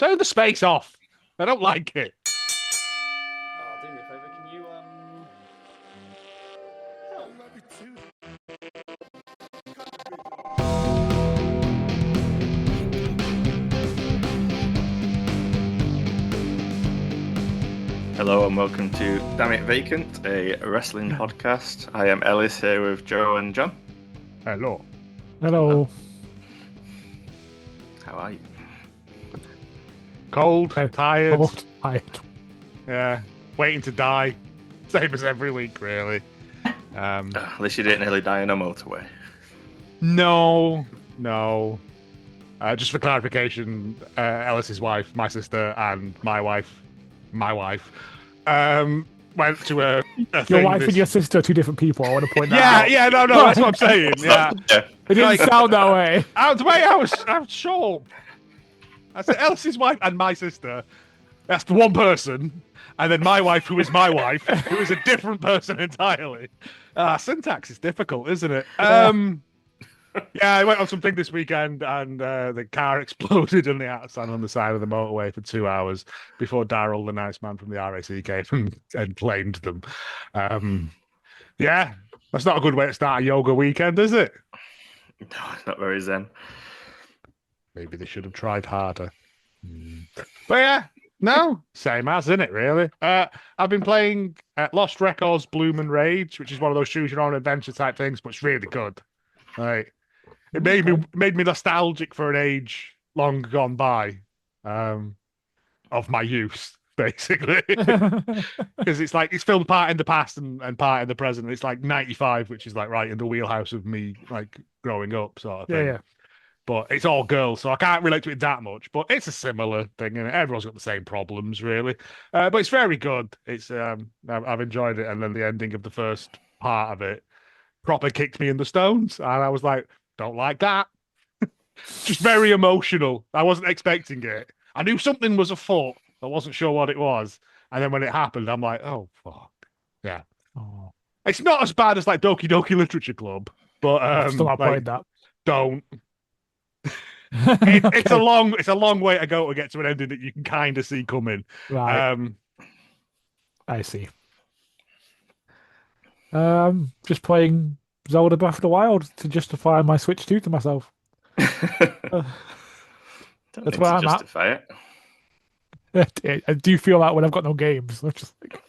Turn the space off. I don't like it. Oh, do me a favour, can you Hello and welcome to Damn It Vacant, a wrestling podcast. I am Ellis here with Joe and John. Hello. Hello. How are you? Cold, tired. Cold, tired. Yeah, waiting to die. Same as every week, really. At least you didn't nearly die in a motorway. No. Just for clarification, Ellis's wife, my sister, and my wife, went to a Your thing wife and your sister are two different people. I want to point that out. Yeah, no, that's what I'm saying. Yeah, It didn't sound that way. the way I was sure. I said Ellis's wife and my sister. That's the one person, and then my wife, who is my wife, who is a different person entirely. Syntax is difficult, isn't it? Yeah, I went on something this weekend, and the car exploded on the side of the motorway for 2 hours before Daryl, the nice man from the RAC, came and claimed them. Yeah, that's not a good way to start a yoga weekend, is it? No, it's not very zen. Maybe they should have tried harder. But yeah, no, same as, isn't it, really? I've been playing Lost Records Bloom and Rage, which is one of those choose your own adventure type things, but it's really good. Right. It made me nostalgic for an age long gone by, of my youth, basically. Because it's like it's filmed part in the past and part in the present. It's like 95, which is like right in the wheelhouse of me like growing up, sort of thing. Yeah. But it's all girls, so I can't relate to it that much. But it's a similar thing, and everyone's got the same problems, really. But it's very good. It's I've enjoyed it, and then the ending of the first part of it proper kicked me in the stones, and I was like, don't like that. Just very emotional. I wasn't expecting it. I knew something was afoot. I wasn't sure what it was, and then when it happened, I'm like, oh fuck, yeah. Oh. It's not as bad as like Doki Doki Literature Club, but I've still not played that. don't. Okay. It's a long way to go to get to an ending that you can kind of see coming. Right. I see. Just playing Zelda Breath of the Wild to justify my Switch 2 to myself. Don't That's need where to I'm at. justify it. I do feel that when I've got no games. I'm just like,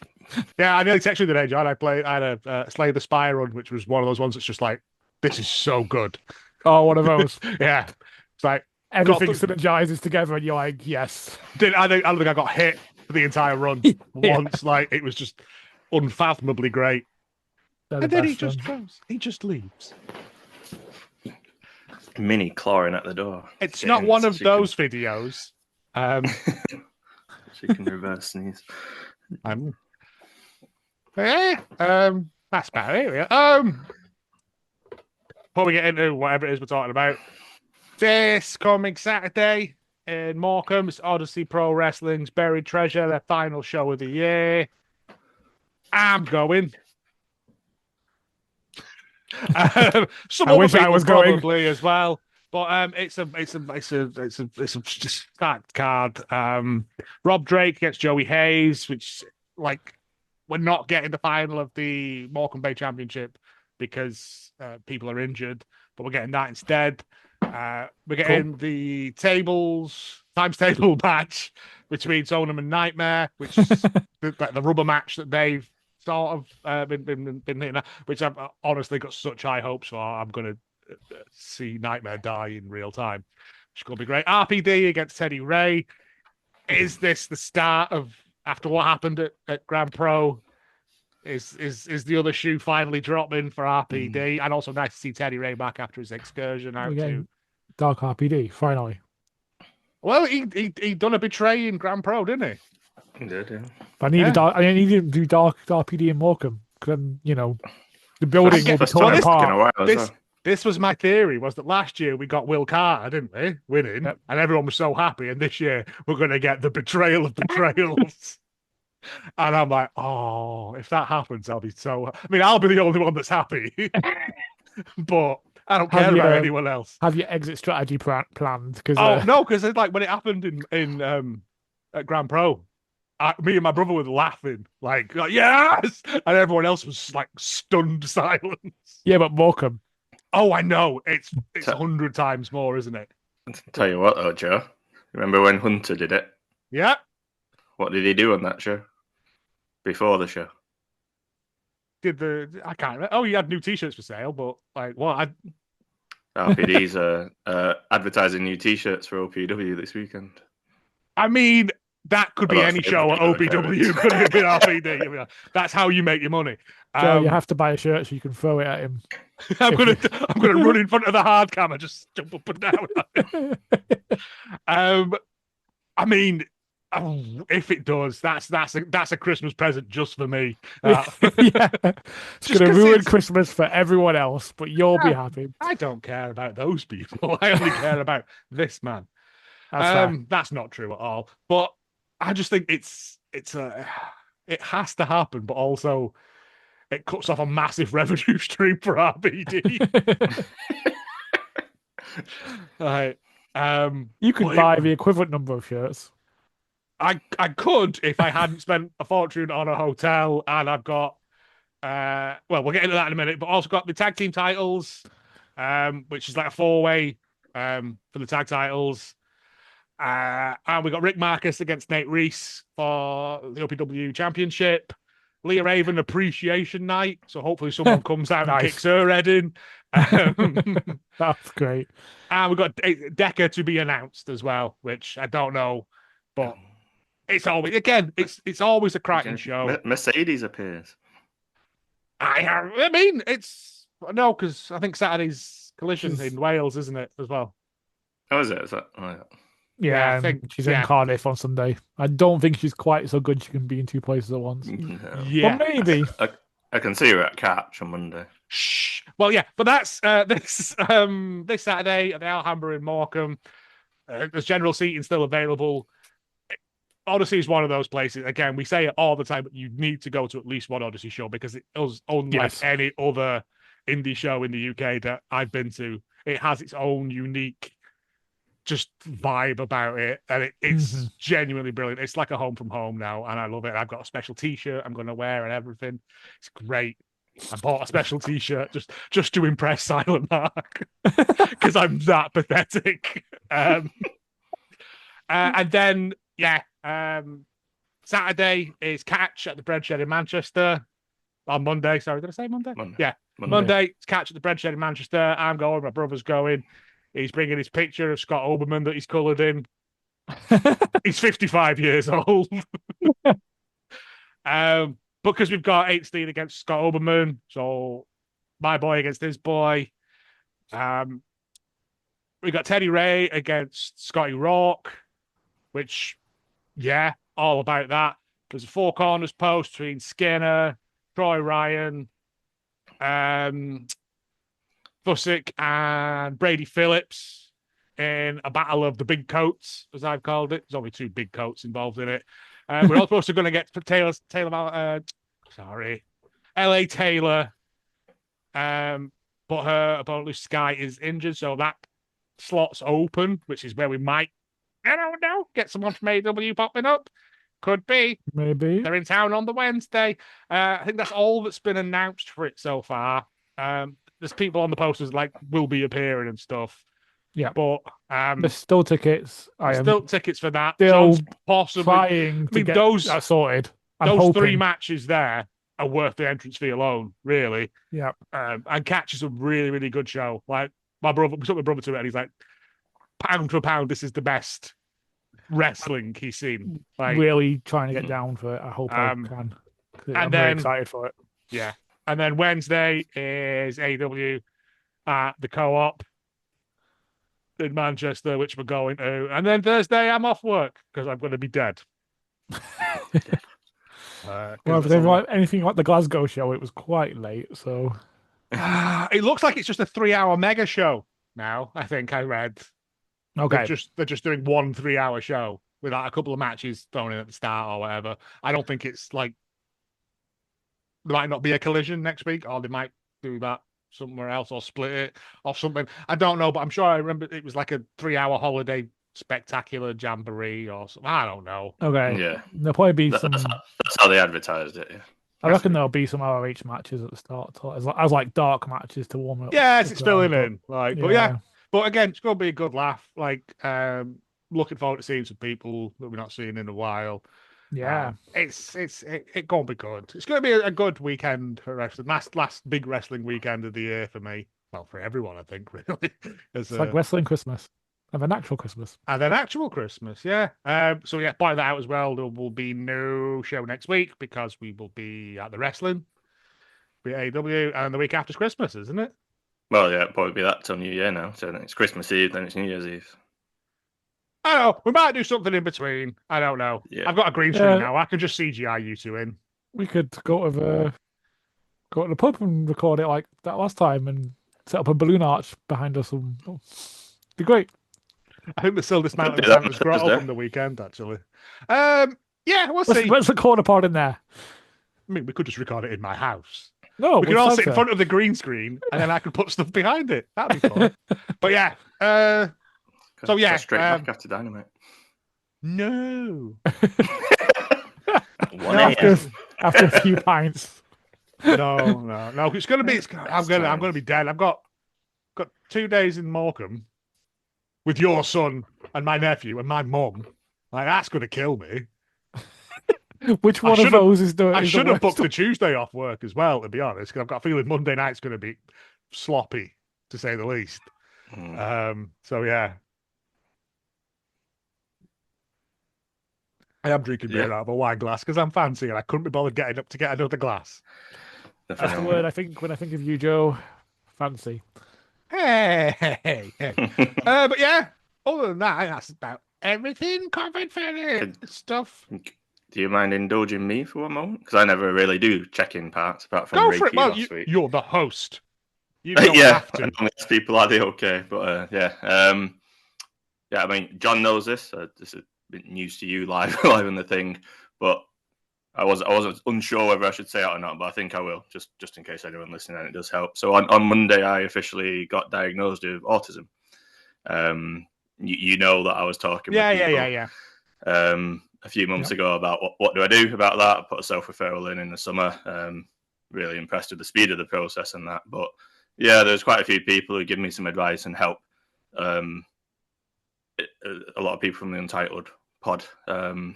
Yeah, I nearly texted you today, John. I had a Slay the Spire run, which was one of those ones that's just like, this is so good. oh, one of those. Yeah, it's like Everything synergizes together, and you're like, yes. I don't think I got hit for the entire run once. Like it was just unfathomably great. They're And the then he best just ones. goes. He just leaves. Mini clawing at the door. It's Yeah, not one of she those videos. She can reverse sneeze. Yeah. That's about it. Before we get into whatever it is we're talking about, this coming Saturday in Morecambe, it's Odyssey Pro Wrestling's Buried Treasure, their final show of the year. I'm going. Some I other wish I people was going. probably as well, but it's a stacked card. Rob Drake against Joey Hayes, which like we're not getting the final of the Morecambe Bay Championship because people are injured, but we're getting that instead. We're getting the times table match between Sonam and Nightmare, which is the rubber match that they've sort of been hitting, which I've honestly got such high hopes for. I'm going to see Nightmare die in real time, which is going to be great. RPD against Teddy Ray. Is this the start of, after what happened at Grand Pro? Is the other shoe finally dropping for RPD? And also nice to see Teddy Ray back after his excursion out to Dark RPD, finally. Well, he done a betray in Grand Pro, didn't he? He did, yeah. But I need to do Dark RPD in Morecambe because the building will be torn apart. This was my theory, was that last year we got Will Carter, didn't we? Winning, and everyone was so happy. And this year we're going to get the betrayal of betrayals. And I'm like, oh, if that happens, I'll be so... I mean, I'll be the only one that's happy. But I don't care about anyone else. Have your exit strategy planned? Because no, because like when it happened in at Grand Pro, me and my brother were laughing like yes, and everyone else was like stunned silence. Yeah, but Morecambe. Oh, I know. It's 100 times more, isn't it? Tell you what, though, Joe. Remember when Hunter did it? Yeah. What did he do on that show? Before the show? I can't remember. Oh, he had new T-shirts for sale, but like what? RPD's advertising new T-shirts for OPW this weekend. I mean, that could be any show at OPW. Could it be RPD? That's how you make your money. Joe, you have to buy a shirt so you can throw it at him. I'm gonna run in front of the hard cam and just jump up and down. I mean, if it does, that's a Christmas present just for me. Yeah, it's gonna ruin Christmas for everyone else, but you'll be happy. I don't care about those people. I only care about this man. That's not true at all. But I just think it has to happen, but also it cuts off a massive revenue stream for RBD. Right. You could buy the equivalent number of shirts. I could if I hadn't spent a fortune on a hotel, and I've got we'll get into that in a minute, but also got the tag team titles, which is like a 4-way for the tag titles. And we got Rick Marcus against Nate Reese for the OPW Championship. Leah Raven Appreciation Night, so hopefully someone comes out and kicks her head in. That's great. And we've got Decker to be announced as well, which I don't know, but it's always it's always a cracking show. Mercedes appears. I mean, it's no, because I think Saturday's Collision in Wales, isn't it, as well? Oh, is it? Is that? Oh, yeah, I think she's in Cardiff on Sunday. I don't think she's quite so good she can be in two places at once. No. Yeah, but maybe. I can see her at Catch on Monday. Shh. Well, yeah, but that's this Saturday at the Alhambra in Morecambe. There's general seating still available. Odyssey is one of those places. Again, we say it all the time, but you need to go to at least one Odyssey show because it is unlike any other indie show in the UK that I've been to. It has its own unique just vibe about it, and it's genuinely brilliant. It's like a home from home now, and I love it. I've got a special T-shirt I'm going to wear and everything. It's great. I bought a special T-shirt just to impress Silent Mark because I'm that pathetic. And then Saturday is Catch at the Bread Shed in Manchester. On Monday, sorry, did I say Monday? Yeah, Monday it's Catch at the Bread Shed in Manchester. I'm going. My brother's going. He's bringing his picture of Scott Oberman that he's coloured in. He's 55 years old. Because we've got 8 Steen against Scott Oberman, so my boy against his boy. We got Teddy Ray against Scotty Rourke, which, all about that. There's a 4 corners post between Skinner, Troy Ryan, Fusick and Brady Phillips in a battle of the big coats, as I've called it. There's only 2 big coats involved in it. We're also going to get LA Taylor, but her opponent Sky is injured, so that slot's open, which is where we might, I don't know, get someone from AW popping up. Could be. Maybe. They're in town on the Wednesday. I think that's all that's been announced for it so far. There's people on the posters like will be appearing and stuff. Yeah, but there's still tickets. Still tickets for that. Still possibly trying to get that sorted. Those 3 matches there are worth the entrance fee alone, really. Yeah. And Catch is a really, really good show. Like we took my brother to it, and he's like, pound for pound, this is the best wrestling he's seen. Like, really trying to get down for it. I hope I can. I'm very excited for it. Yeah. And then Wednesday is AW at the Co-op in Manchester, which we're going to. And then Thursday, I'm off work because I'm going to be dead. Well, if they write anything like the Glasgow show, it was quite late, so... It looks like it's just a 3-hour mega show now, I think I read. Okay. They're just doing 1 3-hour show with like a couple of matches thrown in at the start or whatever. I don't think it's like... There might not be a Collision next week, or they might do that somewhere else or split it or something. I don't know, but I'm sure I remember it was like a 3-hour holiday spectacular jamboree or something. I don't know. Okay. Yeah. There'll probably be some. That's how they advertised it. Yeah. I reckon there'll be some ROH matches at the start, as like dark matches to warm up. Yes, it's filling in. Like, but yeah. But again, it's gonna be a good laugh. Like, looking forward to seeing some people that we're not seeing in a while. Yeah. It's gonna be good. It's gonna be a good weekend for wrestling. Last big wrestling weekend of the year for me. Well, for everyone, I think, really. It's like wrestling Christmas. And an actual Christmas. And an actual Christmas, yeah. So yeah, point that out as well. There will be no show next week because we will be at the wrestling, be AEW, and the week after's Christmas, isn't it? Well, yeah, it'll probably be that till New Year now. So then it's Christmas Eve, then it's New Year's Eve. I don't know. We might do something in between. I don't know. Yeah. I've got a green screen now. I can just CGI you two in. We could go to the pub and record it like that last time and set up a balloon arch behind us. Be great. I think the still dismounted Santa's grotto from the weekend, actually. Yeah, we'll see. Let's record a pod in there. I mean, we could just record it in my house. No, we could all sit in front of the green screen, and then I could put stuff behind it. That'd be fun. But yeah, so yeah, straight back after Dynamite. No. after a few pints. No. It's gonna be. I'm gonna be dead. I've got 2 days in Morecambe with your son and my nephew and my mum. Like, that's gonna kill me. Which one of those is the? I should have booked the Tuesday off work as well, to be honest, because I've got a feeling Monday night's going to be sloppy, to say the least. So yeah, I am drinking beer out of a wine glass because I'm fancy and I couldn't be bothered getting up to get another glass. That's the word I think when I think of you, Joe. Fancy. Hey. But yeah, other than that, that's about everything covered for the stuff. Do you mind indulging me for one moment? Because I never really do check-in parts apart from Go Reiki for it. Well, last week. You're the host. You don't yeah, have to. Unless people are the okay, but yeah. I mean, John knows this. This is news to you live on the thing, but I wasn't unsure whether I should say it or not, but I think I will, just in case anyone listening, and it does help. So on Monday, I officially got diagnosed with autism. You know that I was talking with people, a few months ago about what do I do about that. I put a self-referral in the summer. Really impressed with the speed of the process and that. But yeah, there's quite a few people who give me some advice and help. A lot of people from the Untitled pod who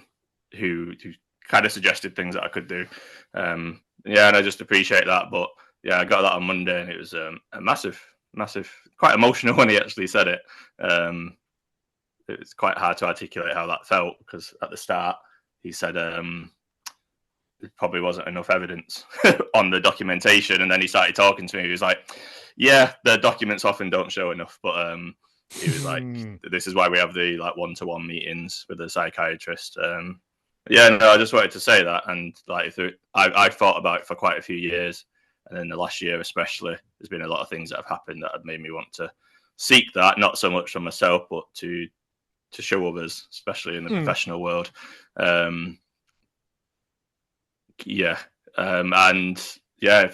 kind of suggested things that I could do. And I just appreciate that. But yeah, I got that on Monday, and it was a massive, quite emotional when he actually said it. It's quite hard to articulate how that felt, because at the start he said there probably wasn't enough evidence on the documentation, and then he started talking to me. He was like, "Yeah, the documents often don't show enough," but he was like, "This is why we have the one-to-one meetings with the psychiatrist." I just wanted to say that, and I thought about it for quite a few years, and in the last year especially, there's been a lot of things that have happened that have made me want to seek that, not so much for myself, but to show others, especially in the professional world. If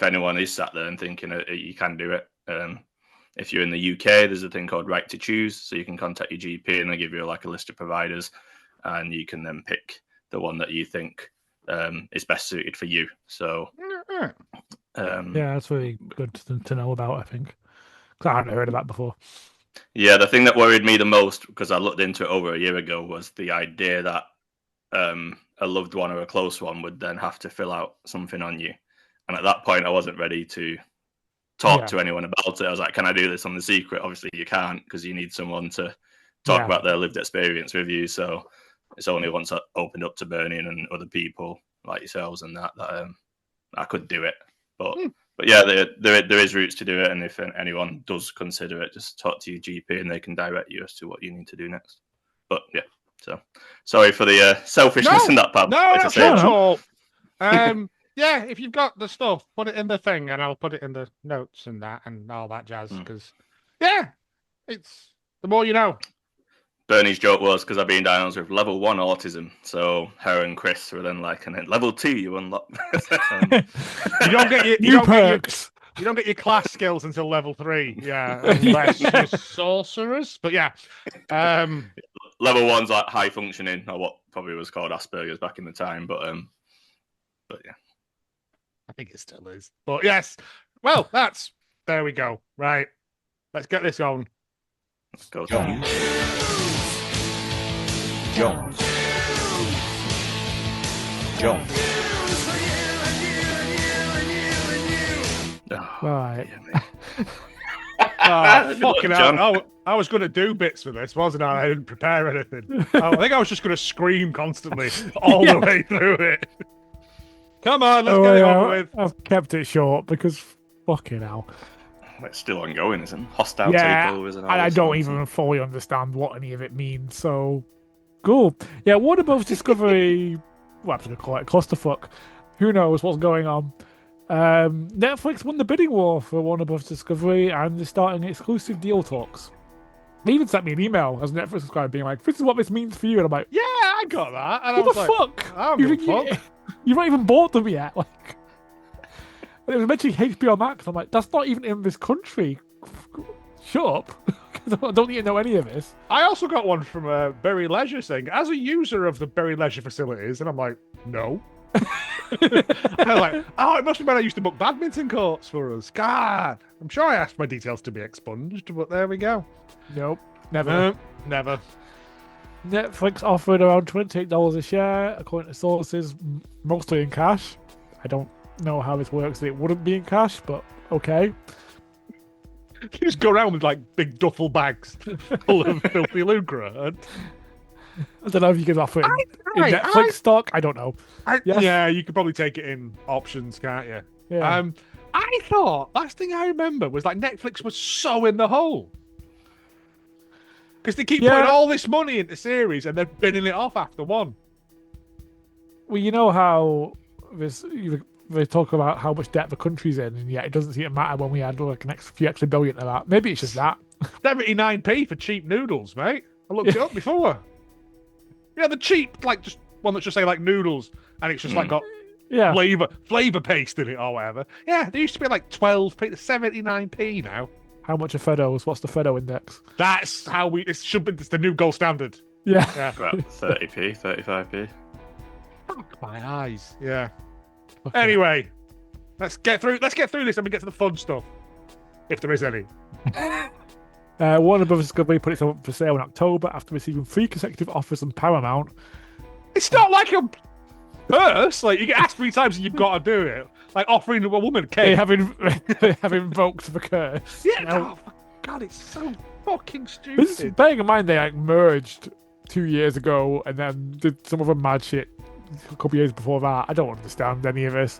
anyone is sat there and thinking you can do it, if you're in the UK, there's a thing called Right to Choose, so you can contact your GP and they give you a list of providers, and you can then pick the one that you think is best suited for you. So that's really good to know about, I think, because I hadn't heard of that before. Yeah, the thing that worried me the most, because I looked into it over a year ago, was the idea that a loved one or a close one would then have to fill out something on you. And at that point, I wasn't ready to talk to anyone about it. I was like, can I do this on the secret? Obviously, you can't, because you need someone to talk about their lived experience with you. So it's only once I opened up to Bernie and other people like yourselves and that I could do it. But yeah, there is routes to do it, and if anyone does consider it, just talk to your GP and they can direct you as to what you need to do next. But yeah, so sorry for the selfishness in that part. No, not at all. If you've got the stuff, put it in the thing, and I'll put it in the notes and that and all that jazz. Because it's the more you know. Bernie's joke was, because I've been diagnosed with level 1 autism, so her and Chris were then like, and then level 2 you unlock. You don't get your perks. You don't get your class skills until level 3. Yeah, unless you're sorcerers. But yeah, Level 1's like high functioning, or what probably was called Asperger's back in the time. But yeah, I think it still is. But yes, well, there we go. Right, let's get this on. let's go. Jones. Jones. Jones. Oh, Right. Fucking John. hell. I was going to do bits for this, wasn't I? I didn't prepare anything. I think I was just going to scream constantly all the way through it. Come on, let's get it over with. I've kept it short because fucking hell. It's still ongoing, isn't it? Hostile Yeah, takeovers and all and I this don't nonsense. even fully understand what any of it means. So, cool. Yeah, Warner Bros. Discovery. Well, I'm just gonna call it a clusterfuck. Who knows what's going on? Netflix won the bidding war for Warner Bros. Discovery, and they're starting exclusive deal talks. They even sent me an email as a Netflix subscriber, being like, "This is what this means for you," and I'm like, Yeah, I got that. And I "What was the like, fuck? I don't You give a think fuck. you've not even bought them yet?" Like, and it was mentioning HBO Max. I'm like, "That's not even in this country. Shut up! I don't need to know any of this." I also got one from Berry Leisure saying, as a user of the Berry Leisure facilities, and I'm like, no. I'm like, oh, it must be when I used to book badminton courts for us. God, I'm sure I asked my details to be expunged, but there we go. Nope, never. No, never. Netflix offered around $28 a share, according to sources, mostly in cash. I don't know how this works. It wouldn't be in cash, but okay. You just go around with like big duffel bags full of filthy lucre. And I don't know if you can offer it in right, Netflix stock. I don't know. Yes. Yeah, you could probably take it in options, can't you? Yeah. I thought last thing I remember was like Netflix was so in the hole because they keep putting all this money into series and they're binning it off after one. Well, you know how they talk about how much debt the country's in, and yet it doesn't seem to matter when we add like an few extra billion to that. Maybe it's just that. 79p for cheap noodles, mate. I looked it up before. Yeah, the cheap, like just one that's just say like noodles, and it's just like got flavor paste in it or whatever. Yeah, they used to be like 12p to 79p now. How much are Feddos? What's the Feddo index? That's how it should be. It's the new gold standard. Yeah. About 30p, 35p. Fuck my eyes. Yeah. Okay. Anyway, let's get through this and we get to the fun stuff, if there is any. Warner Bros. Discovery put it up for sale in October after receiving 3 consecutive offers from Paramount. It's not like a purse. Like you get asked 3 times and you've got to do it. Like offering a woman cake. They have invoked the curse. Yeah. Now, Oh, God, it's so fucking stupid. this, bearing in mind they like merged 2 years ago and then did some other mad shit a couple years before that. I don't understand any of this.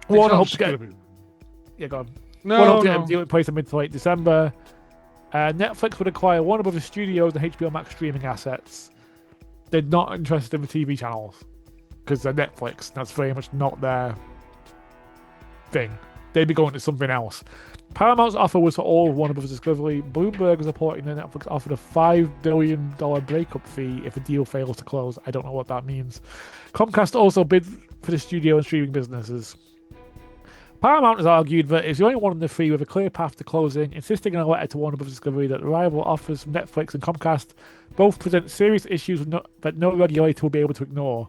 Warner hopes to get. Yeah, go on. Warner hopes to get a deal in place in mid to late December. Netflix would acquire Warner Bros. Studios and HBO Max streaming assets. They're not interested in the TV channels because they're Netflix. That's very much not their thing. They'd be going to something else. Paramount's offer was for all of Warner Bros. Discovery. Bloomberg is reporting that Netflix offered a $5 billion breakup fee if a deal fails to close. I don't know what that means. Comcast also bid for the studio and streaming businesses. Paramount has argued that it's the only one of the 3 with a clear path to closing, insisting in a letter to Warner Bros. Discovery that the rival offers from Netflix and Comcast both present serious issues that no regulator will be able to ignore.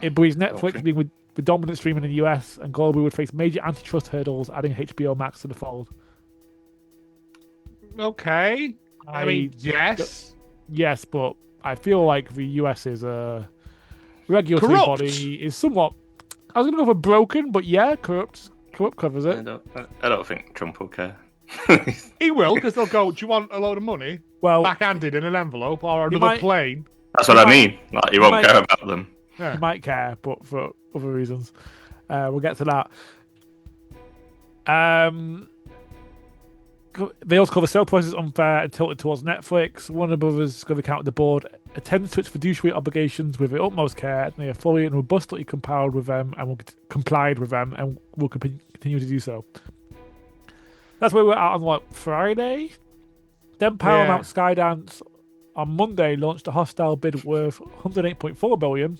It believes Netflix, being the dominant streamer in the US and globally, would face major antitrust hurdles, adding HBO Max to the fold. Okay. I mean, yes. Yes, but I feel like the US's regulatory Corrupt. body is somewhat... I was going to go for broken, but yeah, corrupt. Corrupt covers it. I don't think Trump will care. He will, because they'll go, do you want a load of money? Well, Backhanded in an envelope or another plane? That's what I mean. Like, he won't care about them. Yeah. he might care, but for other reasons. We'll get to that. They also call the sale prices unfair and tilted towards Netflix. Warner Brothers Discovery Account the board attends to its fiduciary obligations with the utmost care, and they are fully and robustly complied with them and will continue to do so. That's where we're at on Friday. Then Paramount Skydance on Monday launched a hostile bid worth $108.4 billion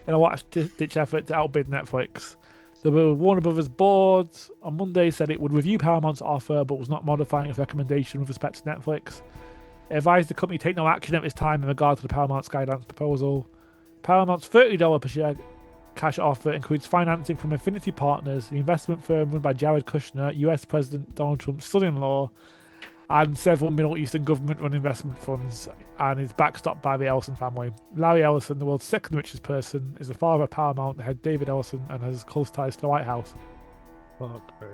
in a last-ditch effort to outbid Netflix. The Warner Brothers board on Monday said it would review Paramount's offer, but was not modifying its recommendation with respect to Netflix. It advised the company take no action at this time in regard to the Paramount Skydance proposal. Paramount's $30 per share cash offer includes financing from Affinity Partners, the investment firm run by Jared Kushner, US President Donald Trump's son-in-law, and several Middle Eastern government-run investment funds, and is backstopped by the Ellison family. Larry Ellison, the world's second richest person, is the father of Paramount head David Ellison and has close ties to the White House. Fuck me.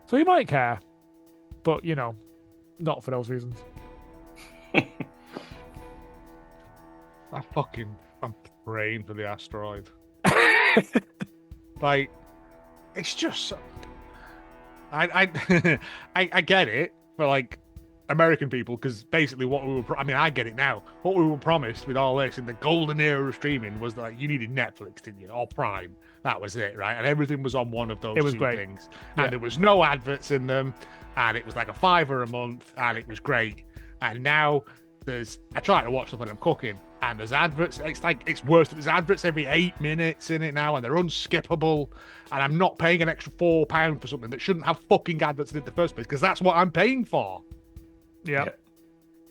So he might care, but, not for those reasons. I'm praying for the asteroid. Like, it's just. I get it for like American people, because basically what we were. I get it now. What we were promised with all this in the golden era of streaming was that you needed Netflix, didn't you, or Prime? That was it, right? And everything was on one of those. It was two great. things, and there was no adverts in them, and it was like a $5 a month, and it was great. And now I try to watch stuff when I'm cooking, and there's adverts. It's worse. There's adverts every 8 minutes in it now, and they're unskippable. And I'm not paying an extra £4 for something that shouldn't have fucking adverts in it in the first place, because that's what I'm paying for. Yeah.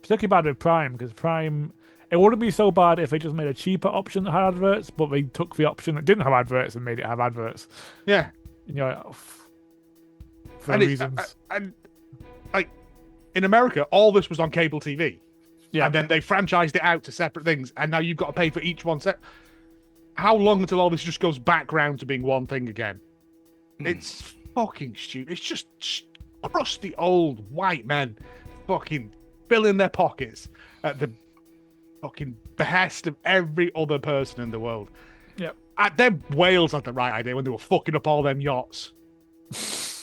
Particularly bad with Prime, because Prime, it wouldn't be so bad if they just made a cheaper option that had adverts, but they took the option that didn't have adverts and made it have adverts. Yeah. For reasons. And like in America, all this was on cable TV. Yeah. And then they franchised it out to separate things, and now you've got to pay for each one set. How long until all this just goes back round to being one thing again? It's fucking stupid. It's just crusty old white men fucking filling their pockets at the fucking behest of every other person in the world. Yep. Them Wales had the right idea when they were fucking up all them yachts.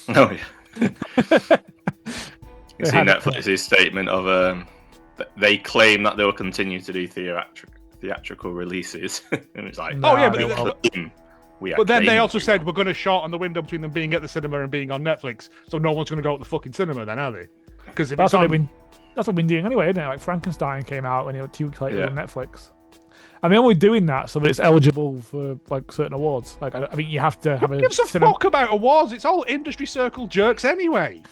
Oh yeah. You see Netflix's statement of they claim that they will continue to do theatrical releases, and it's like, but then they also said we're going to shorten the window between them being at the cinema and being on Netflix, so no one's going to go to the fucking cinema then, are they? Because that's what they've been doing anyway, isn't it? Like Frankenstein came out when it was 2 weeks later on Netflix. I mean, only doing that so that it's eligible for like certain awards. Like, I think you have to have Who gives a fuck about awards? It's all industry circle jerks anyway.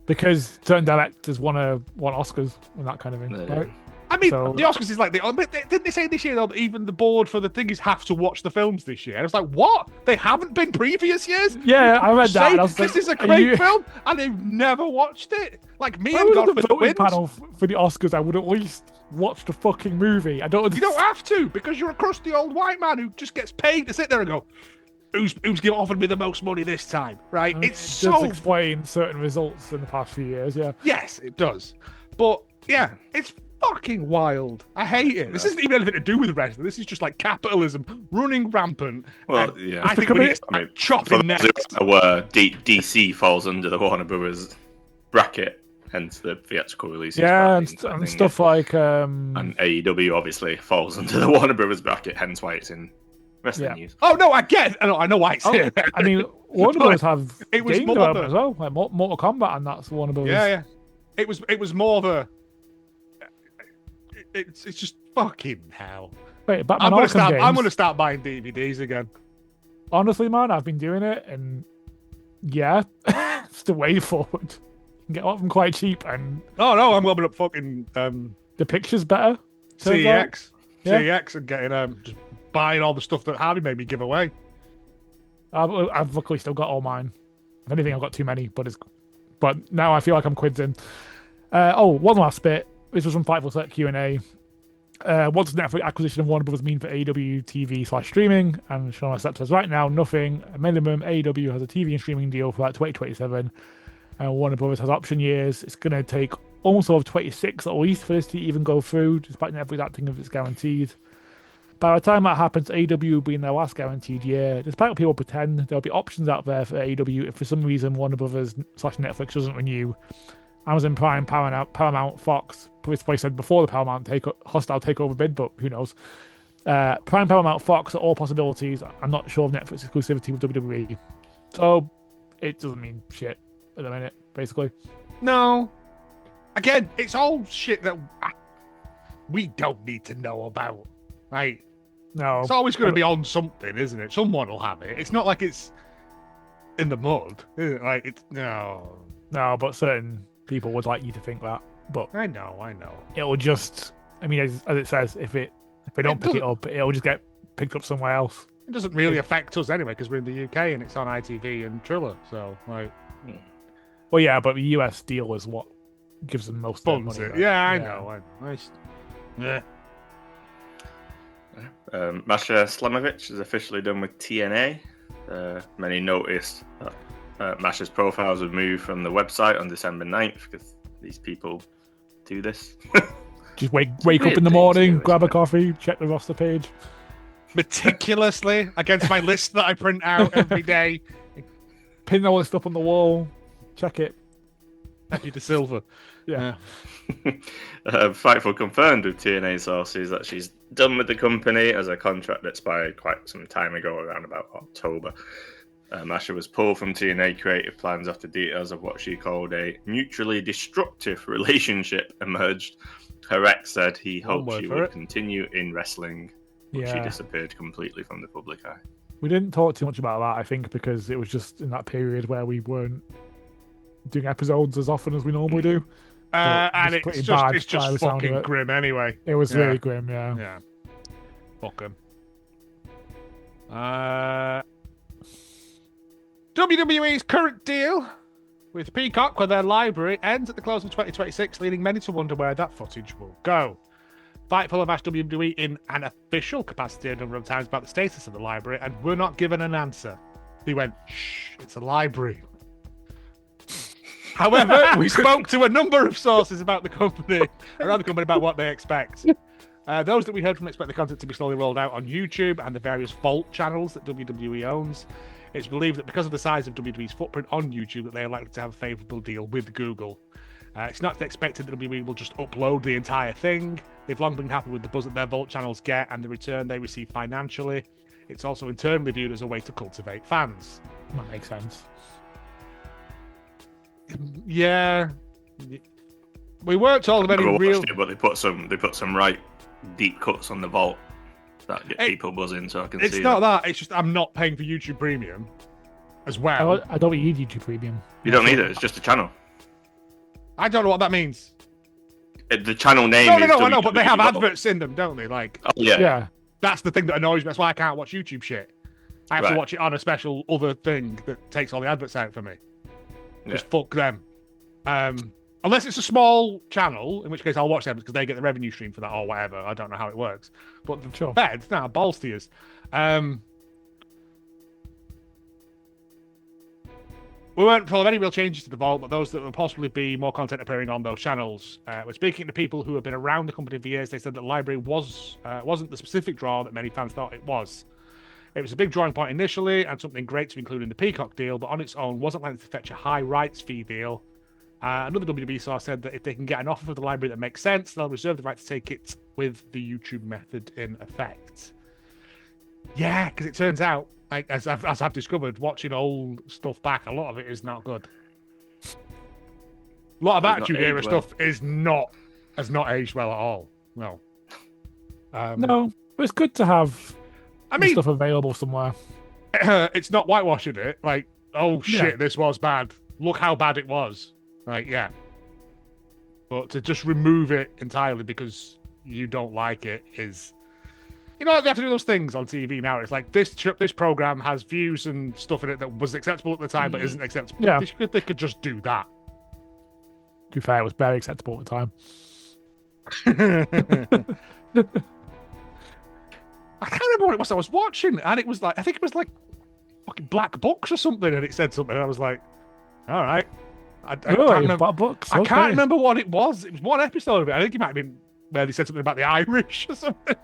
Because certain directors want Oscars and that kind of thing, right? I mean, the Oscars is like didn't they say this year though that even the board for the thing is have to watch the films this year? And it's like, what? They haven't been previous years? Yeah, I read that. This is a great film, and they've never watched it. Like me and God for the Wind. Panel for the Oscars, I would at least watch the fucking movie. You don't have to, because you're a crusty old white man who just gets paid to sit there and go, who's offered me the most money this time, right? It does explain certain results in the past few years, yeah. Yes, it does. But yeah, it's fucking wild. I hate it. This isn't even anything to do with wrestling. This is just like capitalism running rampant. Well, yeah. I think we need to chopping necks. Where DC falls under the Warner Brothers bracket, hence the theatrical releases. Yeah, and stuff like and AEW obviously falls under the Warner Brothers bracket, hence why it's in wrestling news. Oh no, I get it. I know why it's here. I mean, Warner Brothers have it was games more as well, like Mortal Kombat, and that's Warner Brothers. Yeah. It was more of a. It's just fucking hell. Wait, I'm gonna start buying DVDs again. Honestly, man, I've been doing it, and it's the way forward. You can get all of them quite cheap, and no, I'm opening up fucking the picture's better. CEX, and getting just buying all the stuff that Harvey made me give away. I've luckily still got all mine. If anything, I've got too many, but now I feel like I'm quids in. One last bit. This was from Fightful Select Q&A. What does Netflix acquisition of Warner Brothers mean for AEW TV/streaming? And Sean Accept says, right now, nothing. A minimum, AEW has a TV and streaming deal for 2027. And Warner Brothers has option years. It's going to take almost all of 26 at least for this to even go through, despite Netflix acting as it's guaranteed. By the time that happens, AEW will be in their last guaranteed year. Despite what people pretend, there'll be options out there for AEW if for some reason Warner Brothers/Netflix doesn't renew. Amazon Prime, Paramount, Fox, this place said before the Paramount hostile takeover bid, but who knows? Prime, Paramount, Fox are all possibilities. I'm not sure of Netflix exclusivity with WWE. So it doesn't mean shit at the minute, basically. No. Again, it's all shit that we don't need to know about, right? No, It's always going to be on something, isn't it? Someone will have it. It's not like it's in the mud, is it? Like it's no. but certain people would like you to think that. But I know. it'll just, I mean, as it says, if they don't pick it up, it'll just get picked up somewhere else. It doesn't really affect us anyway because we're in the UK and it's on ITV and Triller. So like, Well, yeah, but the US deal is what gives them most of their funds money. it. Right? Yeah, I know. Yeah. Masha Slamovich is officially done with TNA. Many noticed that Masha's profiles would move from the website on December 9th because these people do this. Just wake up in the morning, grab a coffee, check the roster page. Meticulously against my list that I print out every day. Pin all this stuff on the wall, check it. Becky De Silva. Yeah. Fightful confirmed with TNA sources that she's done with the company as her contract expired quite some time ago, around about October. Masha was pulled from TNA creative plans after details of what she called a mutually destructive relationship emerged. Her ex said he hoped she would continue in wrestling, but she disappeared completely from the public eye. We didn't talk too much about that, I think, because it was just in that period where we weren't doing episodes as often as we normally do. And it's just fucking grim anyway. It was really grim, yeah. Yeah. Fuck him. WWE's current deal with Peacock, where their library ends at the close of 2026, leading many to wonder where that footage will go. Fightful have asked WWE in an official capacity a number of times about the status of the library, and were not given an answer. They went, shh, it's a library. However, we spoke to a number of sources about the company, about what they expect. Those that we heard from expect the content to be slowly rolled out on YouTube and the various Vault channels that WWE owns. It's believed that because of the size of WWE's footprint on YouTube, that they are likely to have a favourable deal with Google. It's not expected that WWE will just upload the entire thing. They've long been happy with the buzz that their Vault channels get and the return they receive financially. It's also internally viewed as a way to cultivate fans. That makes sense. Yeah, we weren't told of any real. But they put some right deep cuts on the Vault that get people buzzing, so I can see. It's not that. It's just I'm not paying for YouTube Premium as well. I don't need YouTube Premium. You don't need it. It's just a channel. I don't know what that means. The channel name. No, is I know, but they have Vault. adverts in them, don't they? Like, yeah. That's the thing that annoys me. That's why I can't watch YouTube shit. I have to watch it on a special other thing that takes all the adverts out for me. Just fuck them. Unless it's a small channel, in which case I'll watch them because they get the revenue stream for that or whatever. I don't know how it works. But the feds, balls to yous. We weren't told of any real changes to the Vault, but those that will possibly be more content appearing on those channels. We're speaking to people who have been around the company for years. They said that the library wasn't the specific draw that many fans thought it was. It was a big drawing point initially and something great to include in the Peacock deal, but on its own wasn't likely to fetch a high rights fee deal. Another WWE source said that if they can get an offer for the library that makes sense, they'll reserve the right to take it with the YouTube method in effect. Yeah, because it turns out, like, as I've discovered, watching old stuff back, a lot of it is not good. A lot of Attitude Era stuff has not aged well at all. No. No, but it's good to have stuff available somewhere. It's not whitewashing it. Like, oh shit, this was bad. Look how bad it was. Like, yeah. But to just remove it entirely because you don't like it is... You know, they have to do those things on TV now. It's like, this program has views and stuff in it that was acceptable at the time but isn't acceptable. Yeah. They could just do that. To be fair, it was very acceptable at the time. I can't remember what it was I was watching, and it was like, I think it was like fucking Black Books or something, and it said something, and I was like, all right. I can't remember. Black Books? I can't remember what it was. It was one episode of it. I think it might have been where they said something about the Irish or something.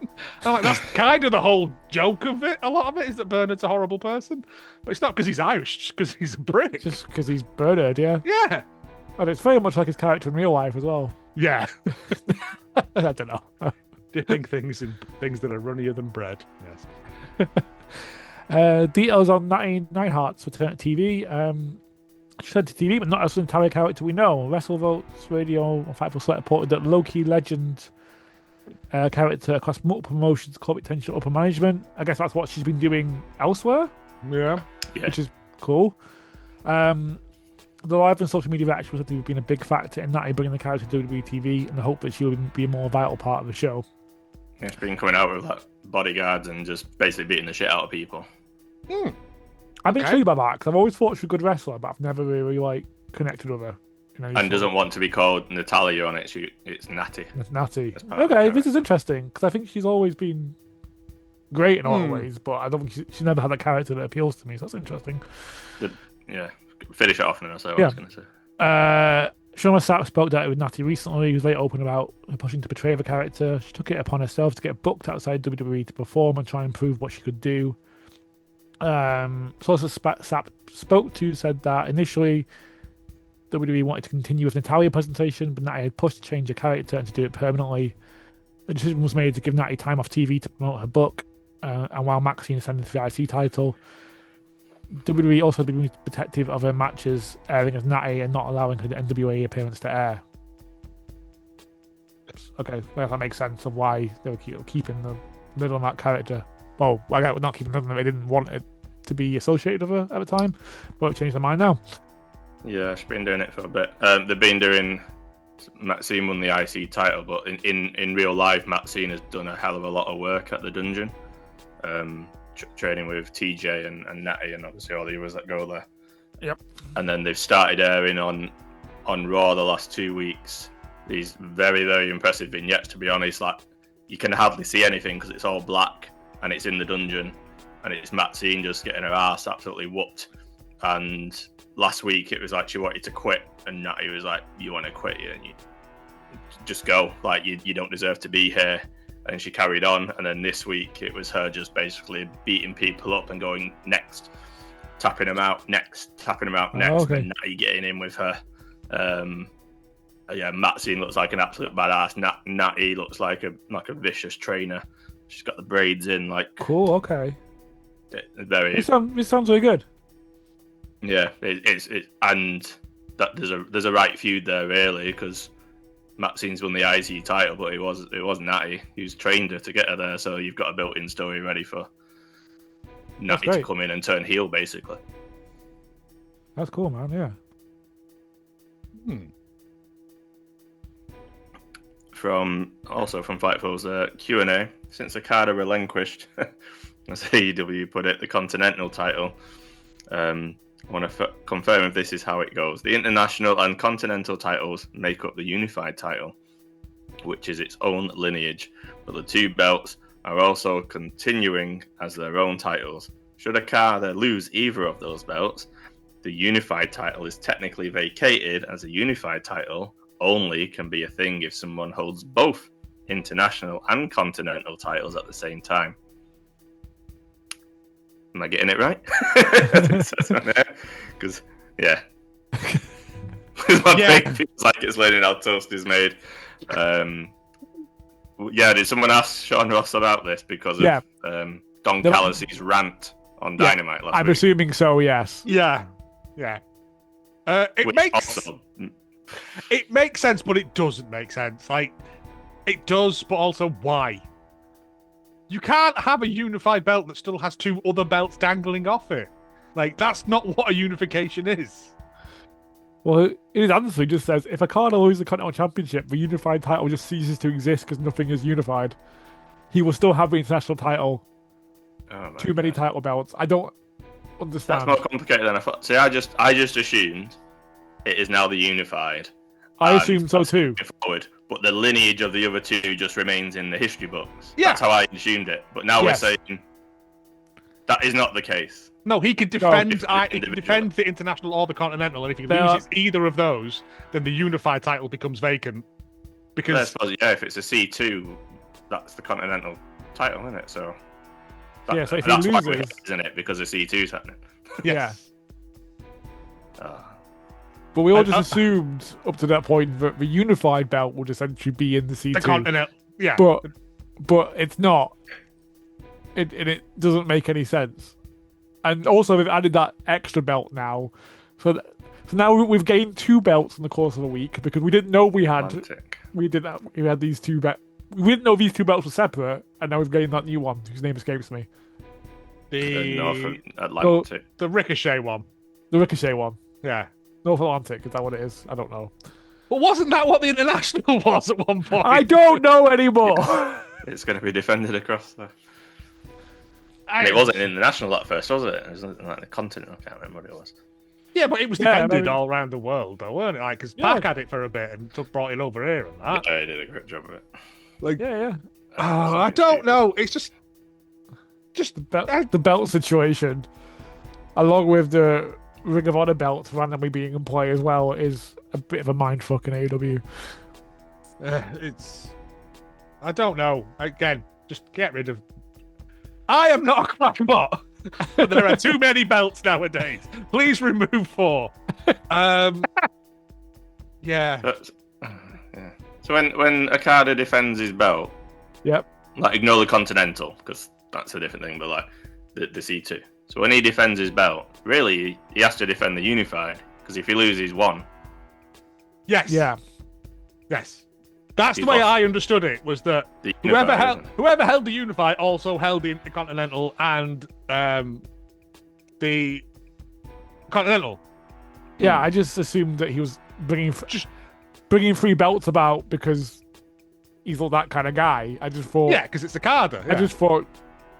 I'm like, that's kind of the whole joke of it. A lot of it is that Bernard's a horrible person, but it's not because he's Irish, just because he's a Brit. Just because he's Bernard, yeah. Yeah. And it's very much like his character in real life as well. Yeah. I don't know. Dipping things in things that are runnier than bread. Yes. Details on Neidhart's return to TV. She said to TV, but not as an entire character we know. WrestleVotes Radio on Fightful Select reported that Loki legend character across multiple promotions, call potential upper management. I guess that's what she's been doing elsewhere, Yeah. which is cool. The live and social media reaction was said to have been a big factor in Natty bringing the character to WWE TV, and the hope that she will be a more vital part of the show. It's been coming out with like bodyguards and just basically beating the shit out of people. I've been intrigued by that because I've always thought she was a good wrestler, but I've never really like connected with her. And doesn't want to be called Natalia on it. It's Natty. It's Natty. That's part of Okay, the this is interesting because I think she's always been great in all ways, but I don't think she's never had a character that appeals to me. So that's interesting. Yeah, finish it off now. So I was going to say. Shona Sapp spoke directly with Natty recently. He was very open about her pushing to portray the character. She took it upon herself to get booked outside WWE to perform and try and prove what she could do. Sources Sapp spoke to said that initially WWE wanted to continue with Natalia presentation, but Natty had pushed to change her character and to do it permanently. The decision was made to give Natty time off TV to promote her book, and while Maxine ascended to the IC title, WWE also had been protective of her matches airing as Natty and not allowing her NWA appearance to air. Okay, well, that makes sense of why they were keeping the lid on that character. Well, not keeping them, they didn't want it to be associated with her at the time, but they've changed their mind now. Yeah, she's been doing it for a bit. They've been doing. Maxine won the IC title, but in real life, Maxine has done a hell of a lot of work at the dungeon, training with TJ and Natty, and obviously all the others that go there. Yep. And then they've started airing on Raw the last 2 weeks. These very, very impressive vignettes. To be honest, like you can hardly see anything because it's all black and it's in the dungeon, and it's Maxine just getting her ass absolutely whooped. And last week it was like she wanted to quit, and Natty was like, "You want to quit? You just go. Like you don't deserve to be here." And she carried on. And then this week it was her just basically beating people up and going next, tapping them out next, Okay. and Natty getting in with her. Maxine looks like an absolute badass. Natty looks like a vicious trainer. She's got the braids in, like Cool. Okay. very. This sounds really good. Yeah, it's and that there's a right feud there really, because Maxine's won the IC title, but it was Natty who's trained her to get her there. So you've got a built-in story ready for Natty to come in and turn heel, basically. That's cool, man. Yeah. From Fightful's Q&A, since Okada relinquished, as AEW put it, the Continental title. I want to confirm if this is how it goes. The International and Continental titles make up the Unified title, which is its own lineage, but the two belts are also continuing as their own titles. Should Okada lose either of those belts, the Unified title is technically vacated, as a Unified title only can be a thing if someone holds both International and Continental titles at the same time. Am I getting it right? Because, yeah. My brain feels like it's learning how toast is made. Did someone ask Sean Ross about this because of Don Callis' rant on Dynamite last week? I'm assuming so, yes. Yeah. It makes sense, but it doesn't make sense. Like, it does, but also why? You can't have a unified belt that still has two other belts dangling off it. Like, that's not what a unification is. Well, his answer just says, if Okada loses the Continental Championship, the unified title just ceases to exist because nothing is unified. He will still have the international title. Too many title belts. I don't understand. That's more complicated than I thought. See, I just assumed it is now the unified. I assumed so too. Forward, but the lineage of the other two just remains in the history books. Yeah. That's how I assumed it. But now we're saying that is not the case. No, he can defend. He can defend the international or the continental, and if he loses either of those, then the unified title becomes vacant. Because if it's a C2, that's the continental title, isn't it? So so if he that's loses, why isn't it? Because the C2's happening. yes. But we all just assumed up to that point that the unified belt would essentially be in the C2. The continental, yeah. But it's not. It doesn't make any sense. And also they've added that extra belt now. So now we've gained two belts in the course of a week because we didn't know we had. We had these two belts. we didn't know these two belts were separate, and now he's getting that new one whose name escapes me. North The Atlantic. Ricochet one. The Ricochet one. Yeah. North Atlantic, is that what it is? I don't know. But wasn't that what the international was at one point? I don't know anymore. It's going to be defended across the. It wasn't international at first, was it? It was like the continent. I can't remember what it was. Yeah, but it was defended all around the world, though, weren't it? Like, because Pac had it for a bit and brought it over here and that. Yeah, he did a great job of it. Like, yeah. Oh, I don't know. It's just the belt situation, along with the Ring of Honor belt randomly being in play as well, is a bit of a mindfuck in AEW. I don't know. Again, just get rid of. I am not a crackpot. There are too many belts nowadays. Please remove 4. Yeah. So when Okada defends his belt, Yep. like ignore the Continental because that's a different thing, but like the C2. So when he defends his belt, really he has to defend the Unified because if he loses one, Yes. Yeah. Yes. That's He's the way lost. I understood it. Was that the whoever Unified, whoever held the Unified also held the Intercontinental and the Continental. Yeah, I just assumed that he was bringing 3 belts about because he's not that kind of guy. I just thought. Yeah, because it's Okada. I just thought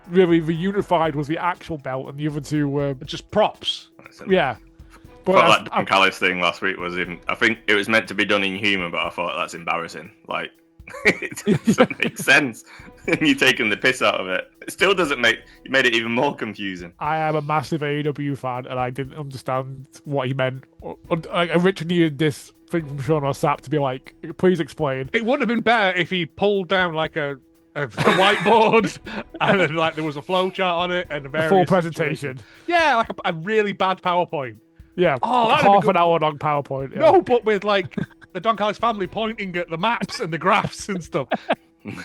really the Unified was the actual belt and the other two were just props. Yeah. I thought that Don Callis thing last week was I think it was meant to be done in humour, but I thought that's embarrassing. Like, it doesn't make sense. You're taking the piss out of it. It still doesn't make. You made it even more confusing. I am a massive AEW fan, and I didn't understand what he meant. I originally needed this thing from Sean Rossap to be like, please explain. It would have been better if he pulled down like a whiteboard and then like there was a flow chart on it and A full presentation. Yeah, like a really bad PowerPoint. Yeah, half an hour long PowerPoint. Yeah. No, but with like the Don Callis family pointing at the maps and the graphs and stuff.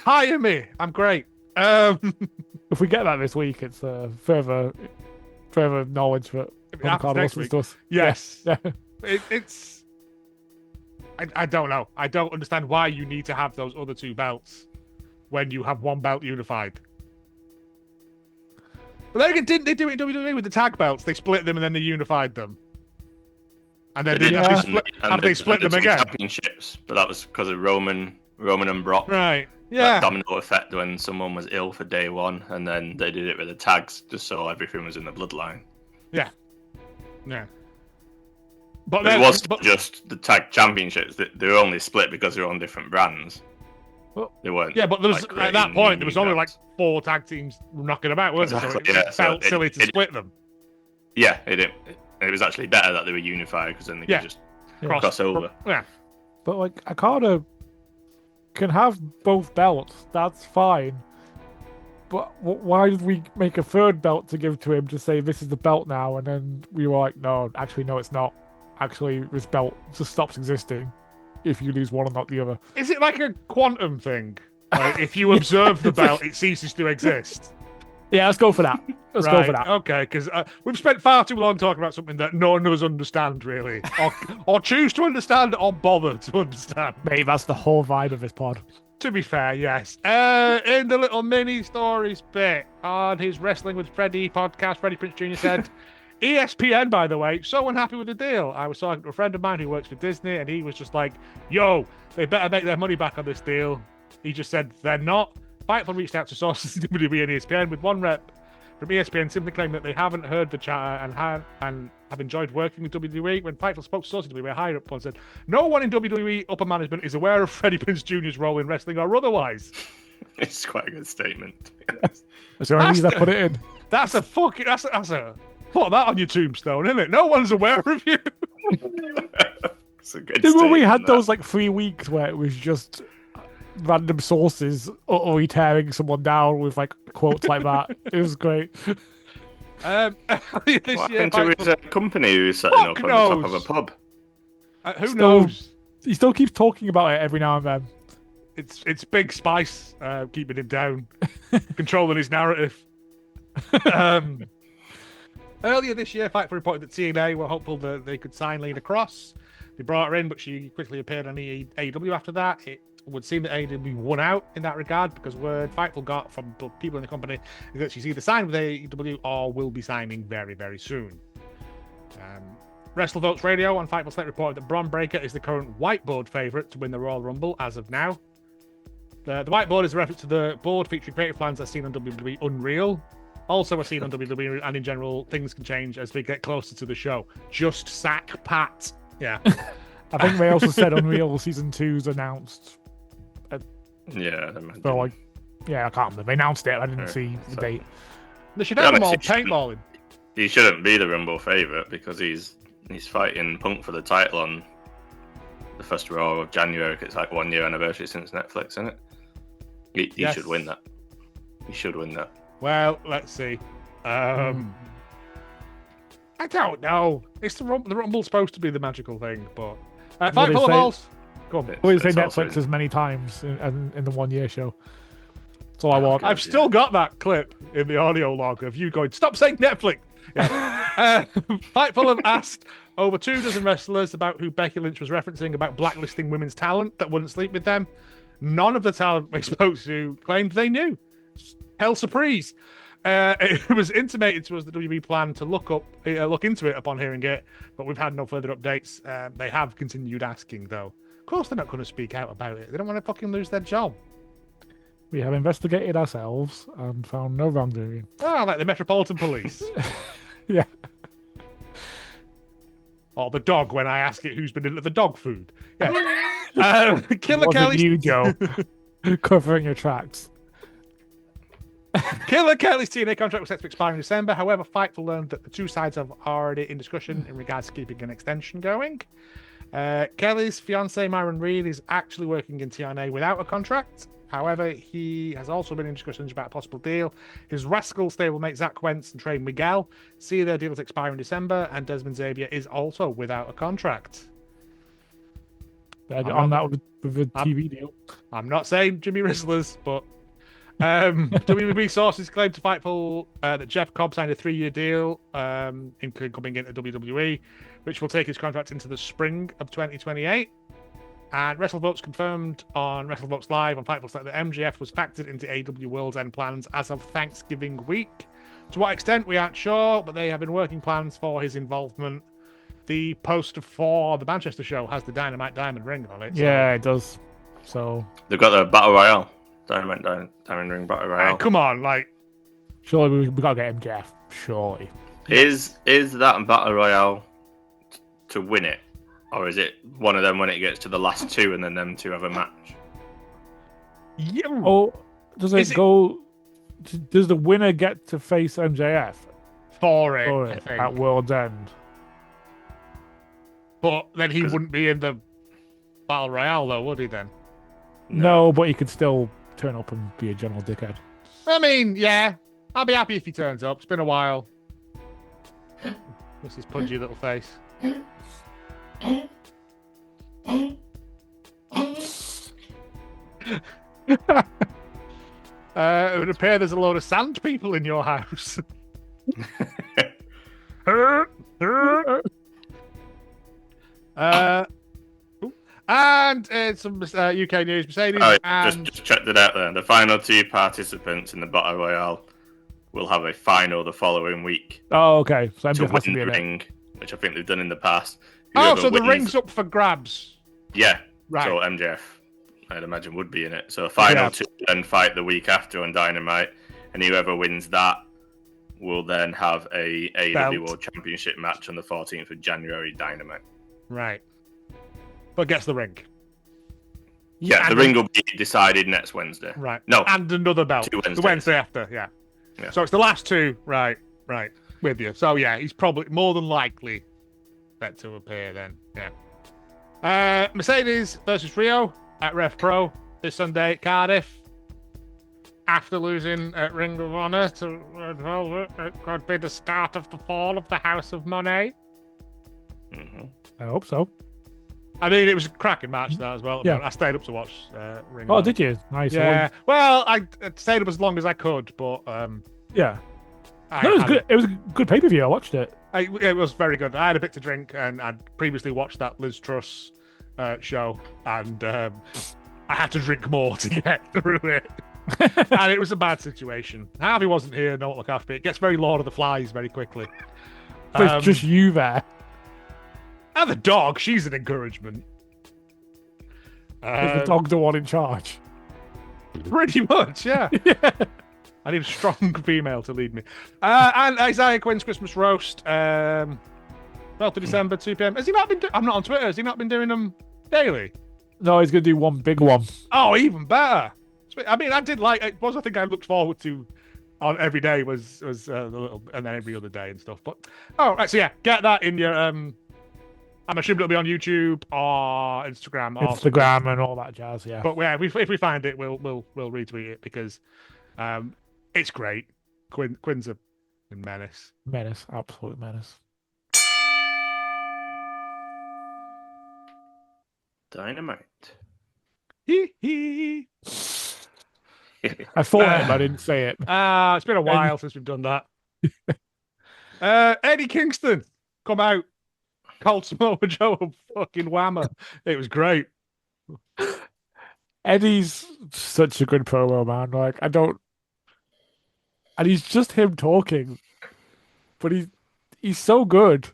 Hire me, I'm great. If we get that this week, it's further knowledge that Don Carlos does. Yes, yeah. It's. I don't know. I don't understand why you need to have those other 2 belts when you have one belt unified. But then again, didn't they do it in WWE with the tag belts? They split them and then they unified them. And then they split them again. Championships, but that was because of Roman and Brock. Right. Yeah. That domino effect when someone was ill for day 1, and then they did it with the tags just so everything was in the bloodline. Yeah. Yeah. But it was just the tag championships. They were only split because they were on different brands. Well, they weren't. Yeah, but there was at that point there was only like 4 tag teams knocking about, weren't there? So it felt silly to split them. Yeah, it was actually better that they were unified because then they could just cross over. Yeah. But like Okada can have both belts. That's fine. But why did we make a 3rd belt to give to him to say this is the belt now? And then we were like, no, it's not. Actually, this belt just stops existing if you lose one and not the other. Is it like a quantum thing? Like if you observe the belt, it ceases to exist. Yeah, let's go for that. Let's go for that. Okay, because we've spent far too long talking about something that none of us understand, really, or choose to understand, or bother to understand. Mate, that's the whole vibe of this pod. To be fair, yes. In the little mini stories bit on his Wrestling with Freddie podcast, Freddie Prinze Jr. said, ESPN, by the way, so unhappy with the deal. I was talking to a friend of mine who works for Disney, and he was just like, yo, they better make their money back on this deal. He just said they're not. Fightful reached out to sources in WWE and ESPN with one rep from ESPN simply claiming that they haven't heard the chatter and have enjoyed working with WWE. When Fightful spoke to sources WWE higher up and said, no one in WWE upper management is aware of Freddie Prinze Jr.'s role in wrestling or otherwise. It's quite a good statement. That's the only reason I put it in. That's a put that on your tombstone, isn't it? No one's aware of you. It's a good Remember we had that. those like 3 weeks where it was just random sources utterly tearing someone down with like quotes like that. It was great. What happened to his company who was setting up on the top of a pub? Who knows? He still keeps talking about it every now and then. It's Big Spice keeping him down, controlling his narrative. Earlier this year, Fightful reported that TNA were hopeful that they could sign Lena Cross. They brought her in, but she quickly appeared on AEW after that. It would seem that AEW won out in that regard because word Fightful got from the people in the company is that she's either signed with AEW or will be signing very, very soon. WrestleVotes Radio on Fightful Select reported that Bron Breakker is the current whiteboard favourite to win the Royal Rumble as of now. The whiteboard is a reference to the board featuring creative plans as seen on WWE Unreal. Also, as seen on WWE, and in general, things can change as we get closer to the show. Just sack Pat. Yeah. I think they also said Unreal Season 2's announced. Yeah. So, like, yeah, I can't remember. They announced it. I didn't see the date. They should have them all paintballing. He shouldn't be the Rumble favourite because he's fighting Punk for the title on the first Raw of January. It's like 1 year anniversary since Netflix, isn't it? He should win that. He should win that. Well, let's see. I don't know. It's the Rumble's supposed to be the magical thing, but Fightful of Balls. Go on. Always say Netflix as many times in the 1 year show. That's all I want. I've still got that clip in the audio log of you going, "Stop saying Netflix." Yeah. Fightful have asked over 24 wrestlers about who Becky Lynch was referencing about blacklisting women's talent that wouldn't sleep with them. None of the talent we spoke to claimed they knew. Hell surprise. It was intimated to us that WB planned to look into it upon hearing it, but we've had no further updates. They have continued asking, though. Of course, they're not going to speak out about it. They don't want to fucking lose their job. We have investigated ourselves and found no wrongdoing. Oh, like the Metropolitan Police. Yeah. Or the dog when I ask it who's been into the dog food. Yeah. Killer Kelly. You, Joe, covering your tracks. Killer Kelly's TNA contract was set to expire in December. However, Fightful learned that the two sides have already in discussion in regards to keeping an extension going. Kelly's fiancée, Myron Reed, is actually working in TNA without a contract. However, he has also been in discussions about a possible deal. His Rascal stablemate Zach Wentz and Trey Miguel see their deals expire in December, and Desmond Xavier is also without a contract. On that with the TV deal. I'm not saying Jimmy Rizzlers, but WWE sources claim to Fightful that Jeff Cobb signed a 3-year deal, including coming into WWE, which will take his contract into the spring of 2028. And WrestleVotes confirmed on WrestleVotes Live on Fightful that MJF was factored into AEW World's End plans as of Thanksgiving week. To what extent, we aren't sure, but they have been working plans for his involvement. The poster for the Manchester show has the Dynamite Diamond ring on it. So. Yeah, it does. So they've got the Battle Royale. Diamond Ring Battle Royale. Come on, like... Surely we got to get MJF. Surely. Is that Battle Royale to win it? Or is it one of them when it gets to the last two and then them two have a match? Yeah. Oh, does it go... Does the winner get to face MJF? For it at World's End. But then he wouldn't be in the Battle Royale, though, would he then? No, but he could still turn up and be a general dickhead. I mean, yeah. I'll be happy if he turns up. It's been a while. What's his pudgy little face? It would appear there's a load of sand people in your house. And some UK news. Mercedes. Just checked it out there. The final two participants in the Battle Royale will have a final the following week. Oh, okay. So to win the ring, which I think they've done in the past. So the ring's up for grabs. Yeah. Right. So MJF, I'd imagine, would be in it. So a final two then fight the week after on Dynamite, and whoever wins that will then have a AEW World Championship match on the 14th of January Dynamite. Right. But gets the ring. Yeah, the ring will be decided next Wednesday. Right. No. And another belt. The Wednesday after, yeah. So it's the last two. Right. With you. So yeah, he's probably more than likely set to appear then. Yeah. Mercedes versus Rio at Rev Pro this Sunday at Cardiff. After losing at Ring of Honor to Red Velvet, it could be the start of the fall of the House of Monet. Mm-hmm. I hope so. I mean, it was a cracking match that as well. Yeah. I stayed up to watch Ring. Oh, did you? Nice. Yeah. Well, I stayed up as long as I could, but yeah. It was good. It was a good pay-per-view. I watched it. It was very good. I had a bit to drink, and I'd previously watched that Liz Truss show, and I had to drink more to get through it. And it was a bad situation. Harvey wasn't here, don't look after it. It gets very Lord of the Flies very quickly. But it's just you there. And the dog, she's an encouragement. Is the dog the one in charge? Pretty much, yeah. Yeah. I need a strong female to lead me. And Isaiah Quinn's Christmas roast, 12th of December, 2 p.m. Has he not been? I'm not on Twitter. Has he not been doing them daily? No, he's going to do one big one. Oh, even better. I mean, I did like it. Was I think I looked forward to on every day was the little, and then every other day and stuff. But right, so yeah, get that in your. I'm assuming it'll be on YouTube or Instagram And all that jazz. Yeah. But yeah, if we find it, we'll retweet it because it's great. Quinn's a menace. Menace, absolute menace. Dynamite. Hee hee. I thought it, but I didn't say it. It's been a while since we've done that. Eddie Kingston come out, called Samoa Joe a fucking whammer. It was great. Eddie's such a good promo, man. Like, and he's just him talking, but he's so good.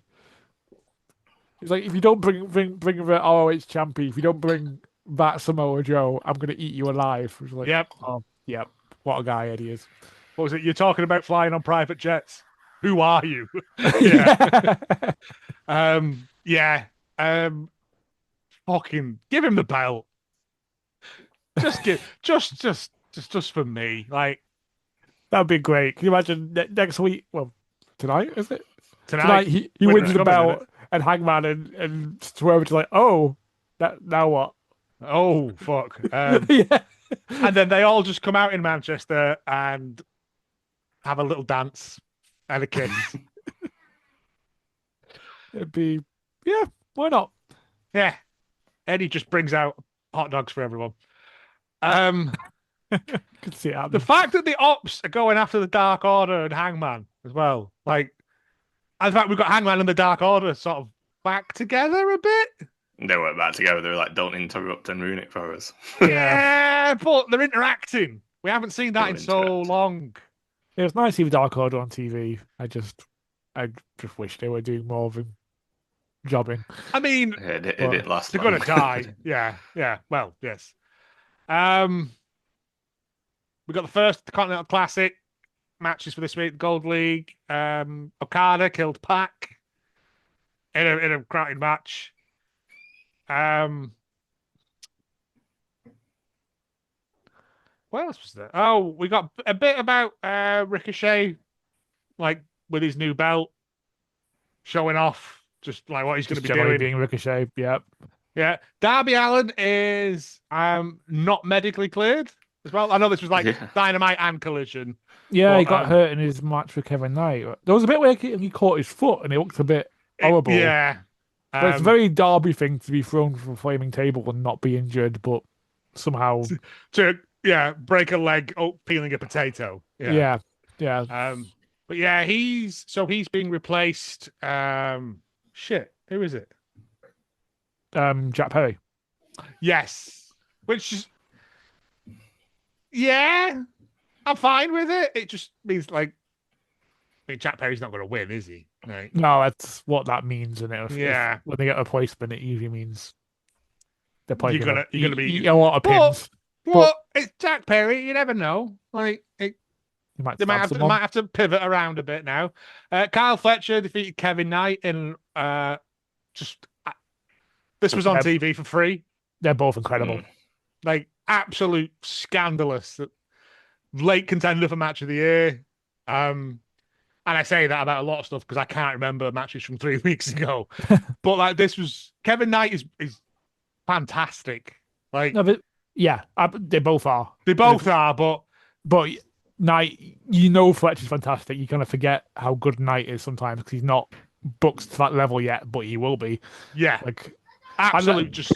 He's like, if you don't bring the ROH champion, if you don't bring that Samoa Joe, I'm gonna eat you alive. It's like, Yep. Oh, yep. What a guy Eddie is. What was it? You're talking about flying on private jets. Who are you? Yeah. Fucking give him the belt. Just for me. Like, That'd be great. Can you imagine next week? Well, tonight, is it? tonight he when wins it's the coming, isn't belt, and Hangman and Swerve's like, oh, now what? Oh fuck. Yeah. And then they all just come out in Manchester and have a little dance and a kiss. It'd be, yeah, why not? Yeah. Eddie just brings out hot dogs for everyone. Could see it The happening. fact that the Ops are going after the Dark Order and Hangman as well. Like, in fact, we've got Hangman and the Dark Order sort of back together a bit. They weren't back together. They were like, don't interrupt and ruin it for us. Yeah, but they're interacting. We haven't seen that in Still so interact. long. It was nice to see the Dark Order on TV. I just wish they were doing more than jobbing. I mean, It didn't last they're long. going to die. Yeah. Well, yes. We got the first Continental Classic matches for this week. Gold League. Okada killed Pac in a crowded match. What else was there? Oh, we got a bit about Ricochet, like with his new belt, showing off just like what he's going to be Generally doing. being Ricochet, yep. Yeah, Darby Allin is not medically cleared as well. I know this was like Yeah. Dynamite and Collision. Yeah, he But, got hurt in his match with Kevin Knight. There was a bit where he caught his foot and it looked a bit horrible. Yeah, But it's a very Derby thing to be thrown from a flaming table and not be injured, but somehow. to break a leg, peeling a potato. Yeah. But yeah, he's being replaced. Shit, who is it? Jack Perry. Yes, which is I'm fine with it. It just means like, I mean, Jack Perry's not going to win, is he? Right. No, that's what that means, isn't it? Yeah. When they get a replacement, it usually means they're probably You're gonna be eat a lot of pins. Well, it's Jack Perry. You never know. Like, You might they might stab have to pivot around a bit now. Kyle Fletcher defeated Kevin Knight in this was on TV for free. They're both incredible. Like, absolute scandalous. Late contender for match of the year. And I say that about a lot of stuff because I can't remember matches from 3 weeks ago. But like, this was Kevin Knight is fantastic. Like, No, but yeah, they both are. they both are, but Knight, Fletcher's fantastic. You kind of forget how good Knight is sometimes because he's not booked to that level yet, but he will be. yeah, Like, absolute just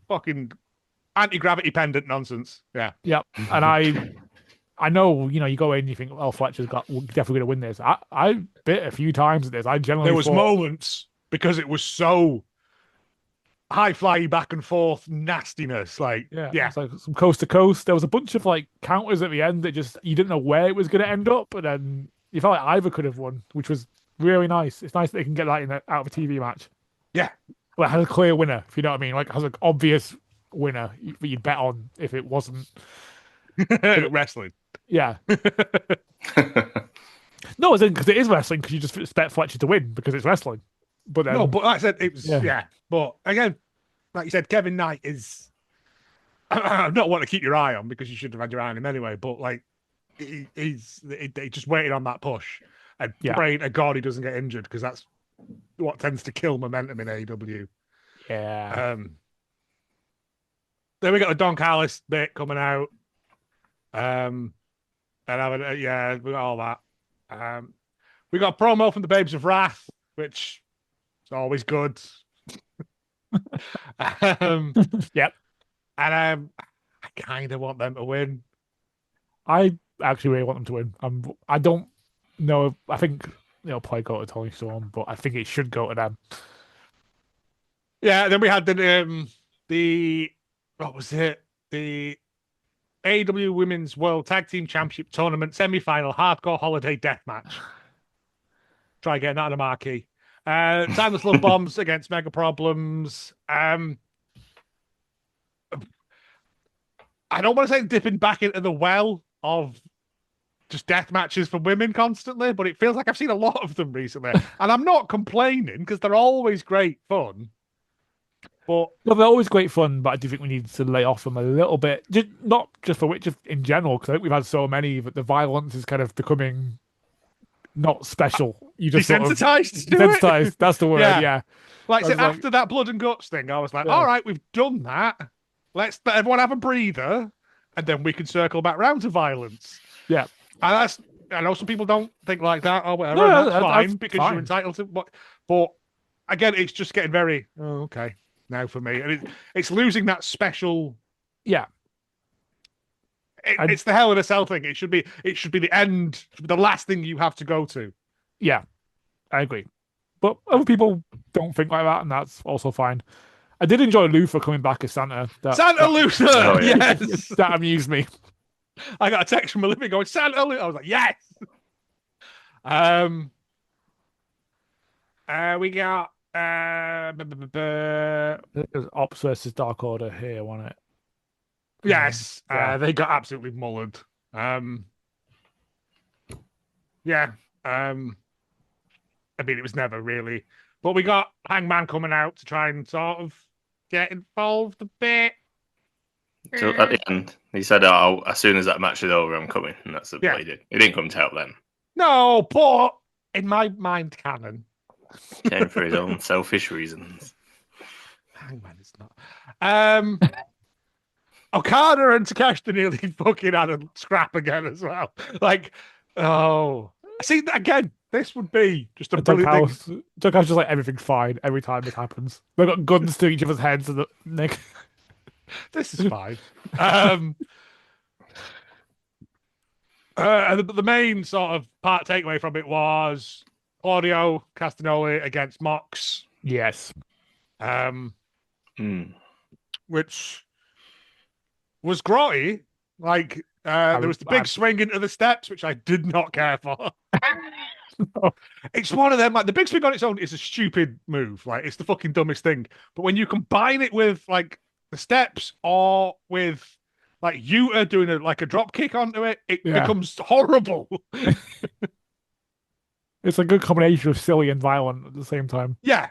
fucking anti-gravity pendant nonsense. Yeah. Yep. And I know, you go in and you think, well, Fletcher's definitely going to win this. I bit a few times at this. I generally There was thought, moments because it was so high flying back and forth nastiness. Like, Yeah, yeah, it's like some coast to coast. There was a bunch of like counters at the end that just you didn't know where it was going to end up, and then you felt like either could have won, which was really nice. It's nice that they can get that out of a TV match. yeah. Well, it has a clear winner, if you know what I mean. Like, it has an obvious winner that you'd bet on if it wasn't. Wrestling. Yeah. No, it's because it is wrestling, because you just expect Fletcher to win because it's wrestling. But then, No, but like I said, it was Yeah. yeah. But again, like you said, Kevin Knight is not one to keep your eye on because you should have had your eye on him anyway. But like, he's just waiting on that push and Yeah. praying to God he doesn't get injured because that's what tends to kill momentum in AEW. yeah. Then we got the Don Callis bit coming out. And yeah, we got all that. We got a promo from the Babes of Wrath, which is always good. Yep. And I kind of want them to win. I actually really want them to win. I don't know. I think it'll probably go to Tony Storm, but I think it should go to them. Yeah, then we had the what was it? The AEW Women's World Tag Team Championship Tournament semi-final hardcore holiday death match. Try getting that on a marquee. Timeless Love Bombs against Mega Problems. I don't want to say dipping back into the well of just death matches for women constantly, but it feels like I've seen a lot of them recently. And I'm not complaining because they're always great fun. But Well, they're always great fun, but I do think we need to lay off them a little bit. Just, not just for which, just in general, because I think we've had so many that the violence is kind of becoming not special. You just desensitized to it. desensitized. That's the word. Yeah. Like I said, I was after that blood and guts thing, I was like, Yeah. all right, we've done that. Let's let everyone have a breather, and then we can circle back round to violence. Yeah. And that's, I know some people don't think like that or whatever. No, and that's fine that's because fine. you're entitled to. But again, it's just getting very okay now for me, and it's losing that special. Yeah. It's the Hell in a Cell thing. It should be the end, the last thing you have to go to. Yeah. I agree. But other people don't think like that, and that's also fine. I did enjoy Luther coming back as Santa. Santa Luther, Oh, yeah. yes. That amused me. I got a text from Olivia going, Santa Luther. I was like, yes. We got It was Ops versus Dark Order here, wasn't it? yes. Yeah. They got absolutely mullered. Yeah. I mean, it was never really, but we got Hangman coming out to try and sort of get involved a bit. So at the end, he said, "Oh, as soon as that match is over, I'm coming," and that's what he did. He didn't come to help them. No, but in my mind canon, Came for his own selfish reasons. Hangman is not. Okada and Takeshita nearly fucking had a scrap again as well. Like, oh, see again. This would be just a brilliant thing. Doug House just like everything's fine every time this happens. They've got guns to each other's heads, and Nick. This is fine. And the main sort of part takeaway from it was Claudio Castagnoli against Mox. Yes. Which was grotty. Like there was the big swing into the steps, which I did not care for. It's one of them. Like the big swing on its own is a stupid move. Like it's the fucking dumbest thing. But when you combine it with like the steps or with like Yuta doing a drop kick onto it, it becomes horrible. It's a good combination of silly and violent at the same time. Yeah.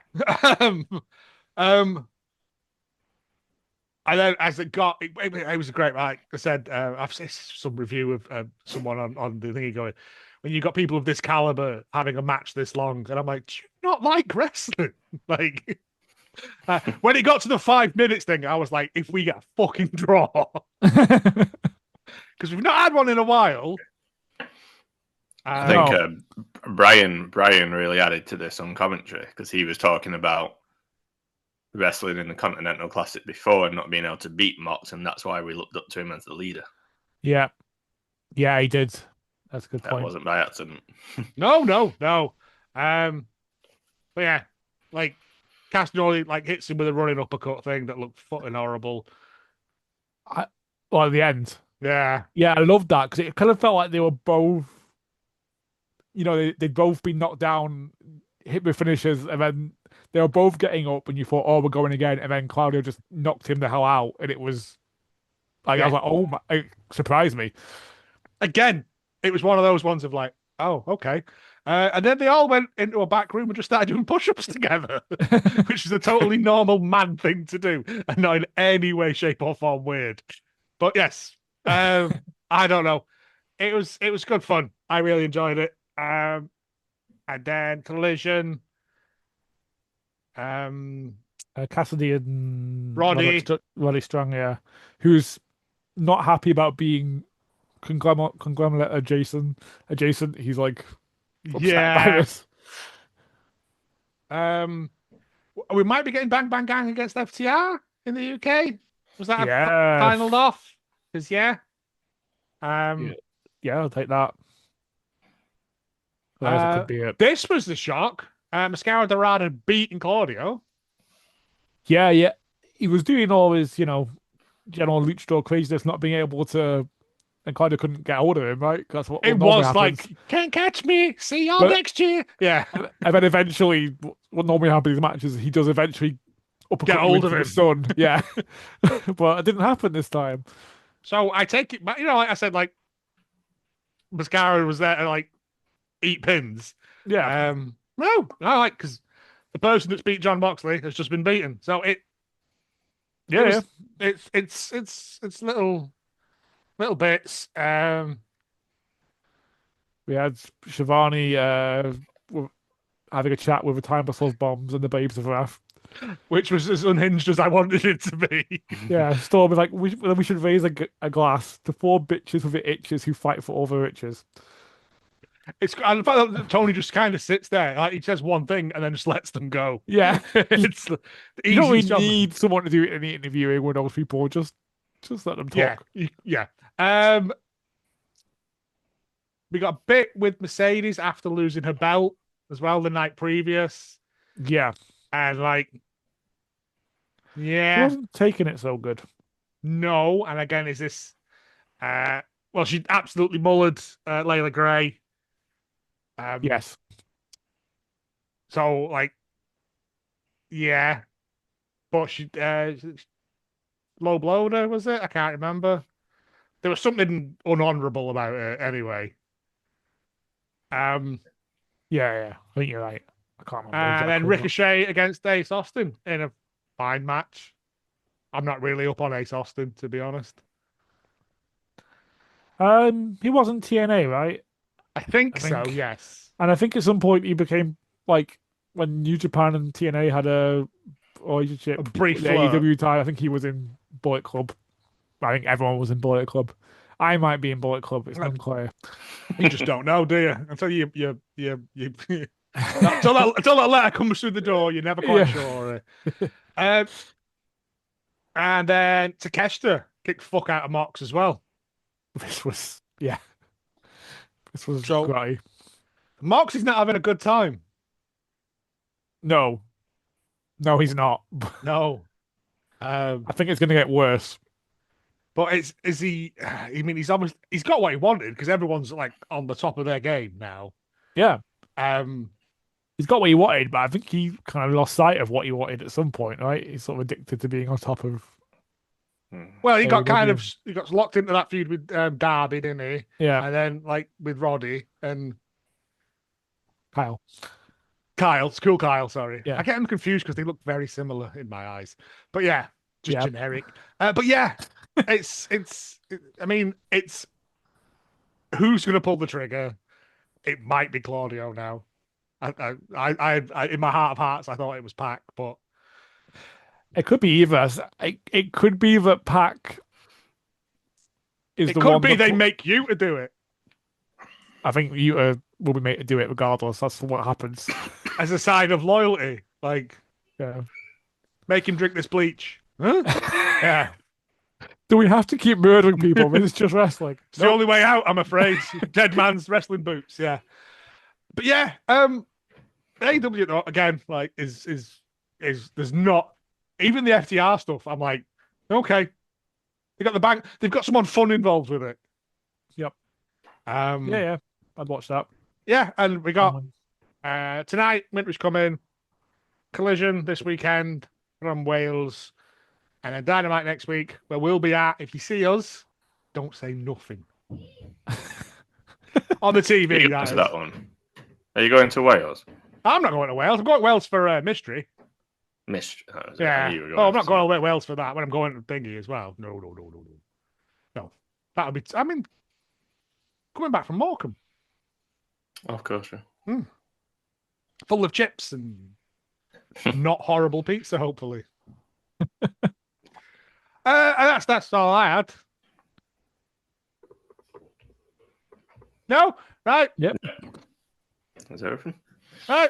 And then as it got, it was great. Like I said, I've seen some review of someone on the thingy going, when you got people of this caliber having a match this long, and I'm like, do you not like wrestling? Like, when it got to the 5 minutes thing, I was like, if we get a fucking draw, because we've not had one in a while. I think Brian really added to this on commentary because he was talking about wrestling in the Continental Classic before and not being able to beat Mox, and that's why we looked up to him as the leader. Yeah, he did. That's a good point. That wasn't by accident. No. But yeah, like Castagnoli like hits him with a running uppercut thing that looked fucking horrible. Well, at the end. Yeah. Yeah, I loved that because it kind of felt like they were both, they'd both been knocked down, hit with finishes, and then they were both getting up, and you thought, oh, we're going again, and then Claudio just knocked him the hell out, and it was like, I was like, oh my, it surprised me. Again, it was one of those ones of like, oh, okay. And then they all went into a back room and just started doing push-ups together, which is a totally normal man thing to do, and not in any way, shape, or form weird. But yes, I don't know. It was good fun. I really enjoyed it. And then Collision. Cassidy and Roddy. Roddy Strong, yeah, who's not happy about being conglomerate adjacent. He's like upset by this. We might be getting Bang Bang Gang against FTR in the UK. Was that Yeah. finaled off? Because yeah, I'll take that. That could be it. This was the shock. Mascara Dorada beating Claudio. Yeah. He was doing all his, general luchador craziness, not being able to, and Claudio couldn't get hold of him, right? That's what it was happens. Like, can't catch me. See y'all next year. Yeah. And then eventually, what normally happens in matches, he does eventually get hold of his son. Yeah. But it didn't happen this time. So I take it, like I said, like, Mascara was there to, like, eat pins. Yeah. No, like, because the person that's beat John Moxley has just been beaten. So it's little bits. We had Shivani having a chat with the Timeless Love Bombs and the Babes of Wrath, which was as unhinged as I wanted it to be. Yeah, Storm was like, we should raise a glass to 4 bitches with the itches who fight for all their itches. And the fact that Tony just kind of sits there, like he says one thing and then just lets them go. Yeah, it's the you don't really need someone to do it in the interviewing with those people. Just let them talk. Yeah. We got a bit with Mercedes after losing her belt as well the night previous. Yeah, and she wasn't taking it so good. No, and again, is this? Well, she absolutely mullered Layla Gray. Yes. So, yeah, but she low blowed her, was it? I can't remember. There was something unhonorable about it, anyway. Yeah, I think you're right. I can't remember. And then Ricochet against Ace Austin in a fine match. I'm not really up on Ace Austin, to be honest. He wasn't TNA, right? I think so, yes. And I think at some point he became like when New Japan and TNA had a relationship, a brief AEW time. I think he was in Bullet Club. I think everyone was in Bullet Club. I might be in Bullet Club. It's unclear. You just don't know, do you? Until you until that letter comes through the door, you're never quite sure. And then Takeshita kicked the fuck out of Mox as well. This was so great. Mox is not having a good time. No, he's not. No. I think it's going to get worse. But is he? I mean, he's got what he wanted because everyone's like on the top of their game now. Yeah. He's got what he wanted, but I think he kind of lost sight of what he wanted at some point, right? He's sort of addicted to being on top of. Well, he got locked into that feud with Darby, didn't he? Yeah. And then with Roddy and Kyle, School Kyle, sorry. Yeah. I get them confused because they look very similar in my eyes. But yeah, just generic. But yeah, it's who's going to pull the trigger? It might be Claudio now. I in my heart of hearts, I thought it was Pac, but it could be either. It could be that Pac is the one. It could be they make you to do it. I think you will be made to do it regardless. That's what happens. As a sign of loyalty, make him drink this bleach. Huh? Yeah. Do we have to keep murdering people? It's just wrestling. It's the only way out, I'm afraid. Dead man's wrestling boots. Yeah. But yeah, AEW again, is there's not even the FTR stuff. I'm like, okay, they got the bank. They've got someone fun involved with it. Yep. Um, Yeah. I'd watch that. yeah, and we got tonight. Winter's coming. Collision this weekend from Wales, and then Dynamite next week, where we'll be at. If you see us, don't say nothing on the TV. You going to that one? Are you going to Wales? I'm not going to Wales. I'm going to Wales for Mystery. Missed. Yeah. I'm not going to Wales for that. When I'm going to Thingy as well. No. No. That'll be. I mean, coming back from Morecambe. Of course. Yeah. Full of chips and not horrible pizza, hopefully. And that's all I had. No? Right. Yep. That's everything. Right.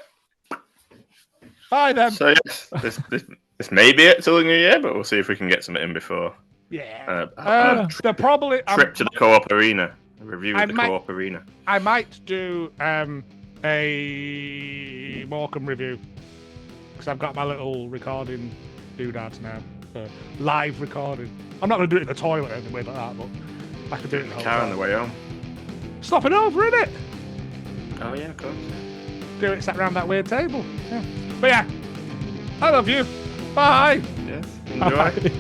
Bye then. So yes, this may be it till the new year, but we'll see if we can get something in before. Yeah. They're probably trip to the co-op arena. A review of the co-op arena. I might do a Morecambe review because I've got my little recording doodads now for live recording. I'm not going to do it in the toilet or anything like that, but I could do it in the car on the way home. Stopping over, innit? Oh yeah, of course. Do it sat around that weird table. Yeah. But yeah, I love you. Bye. Yes. Enjoy. Bye.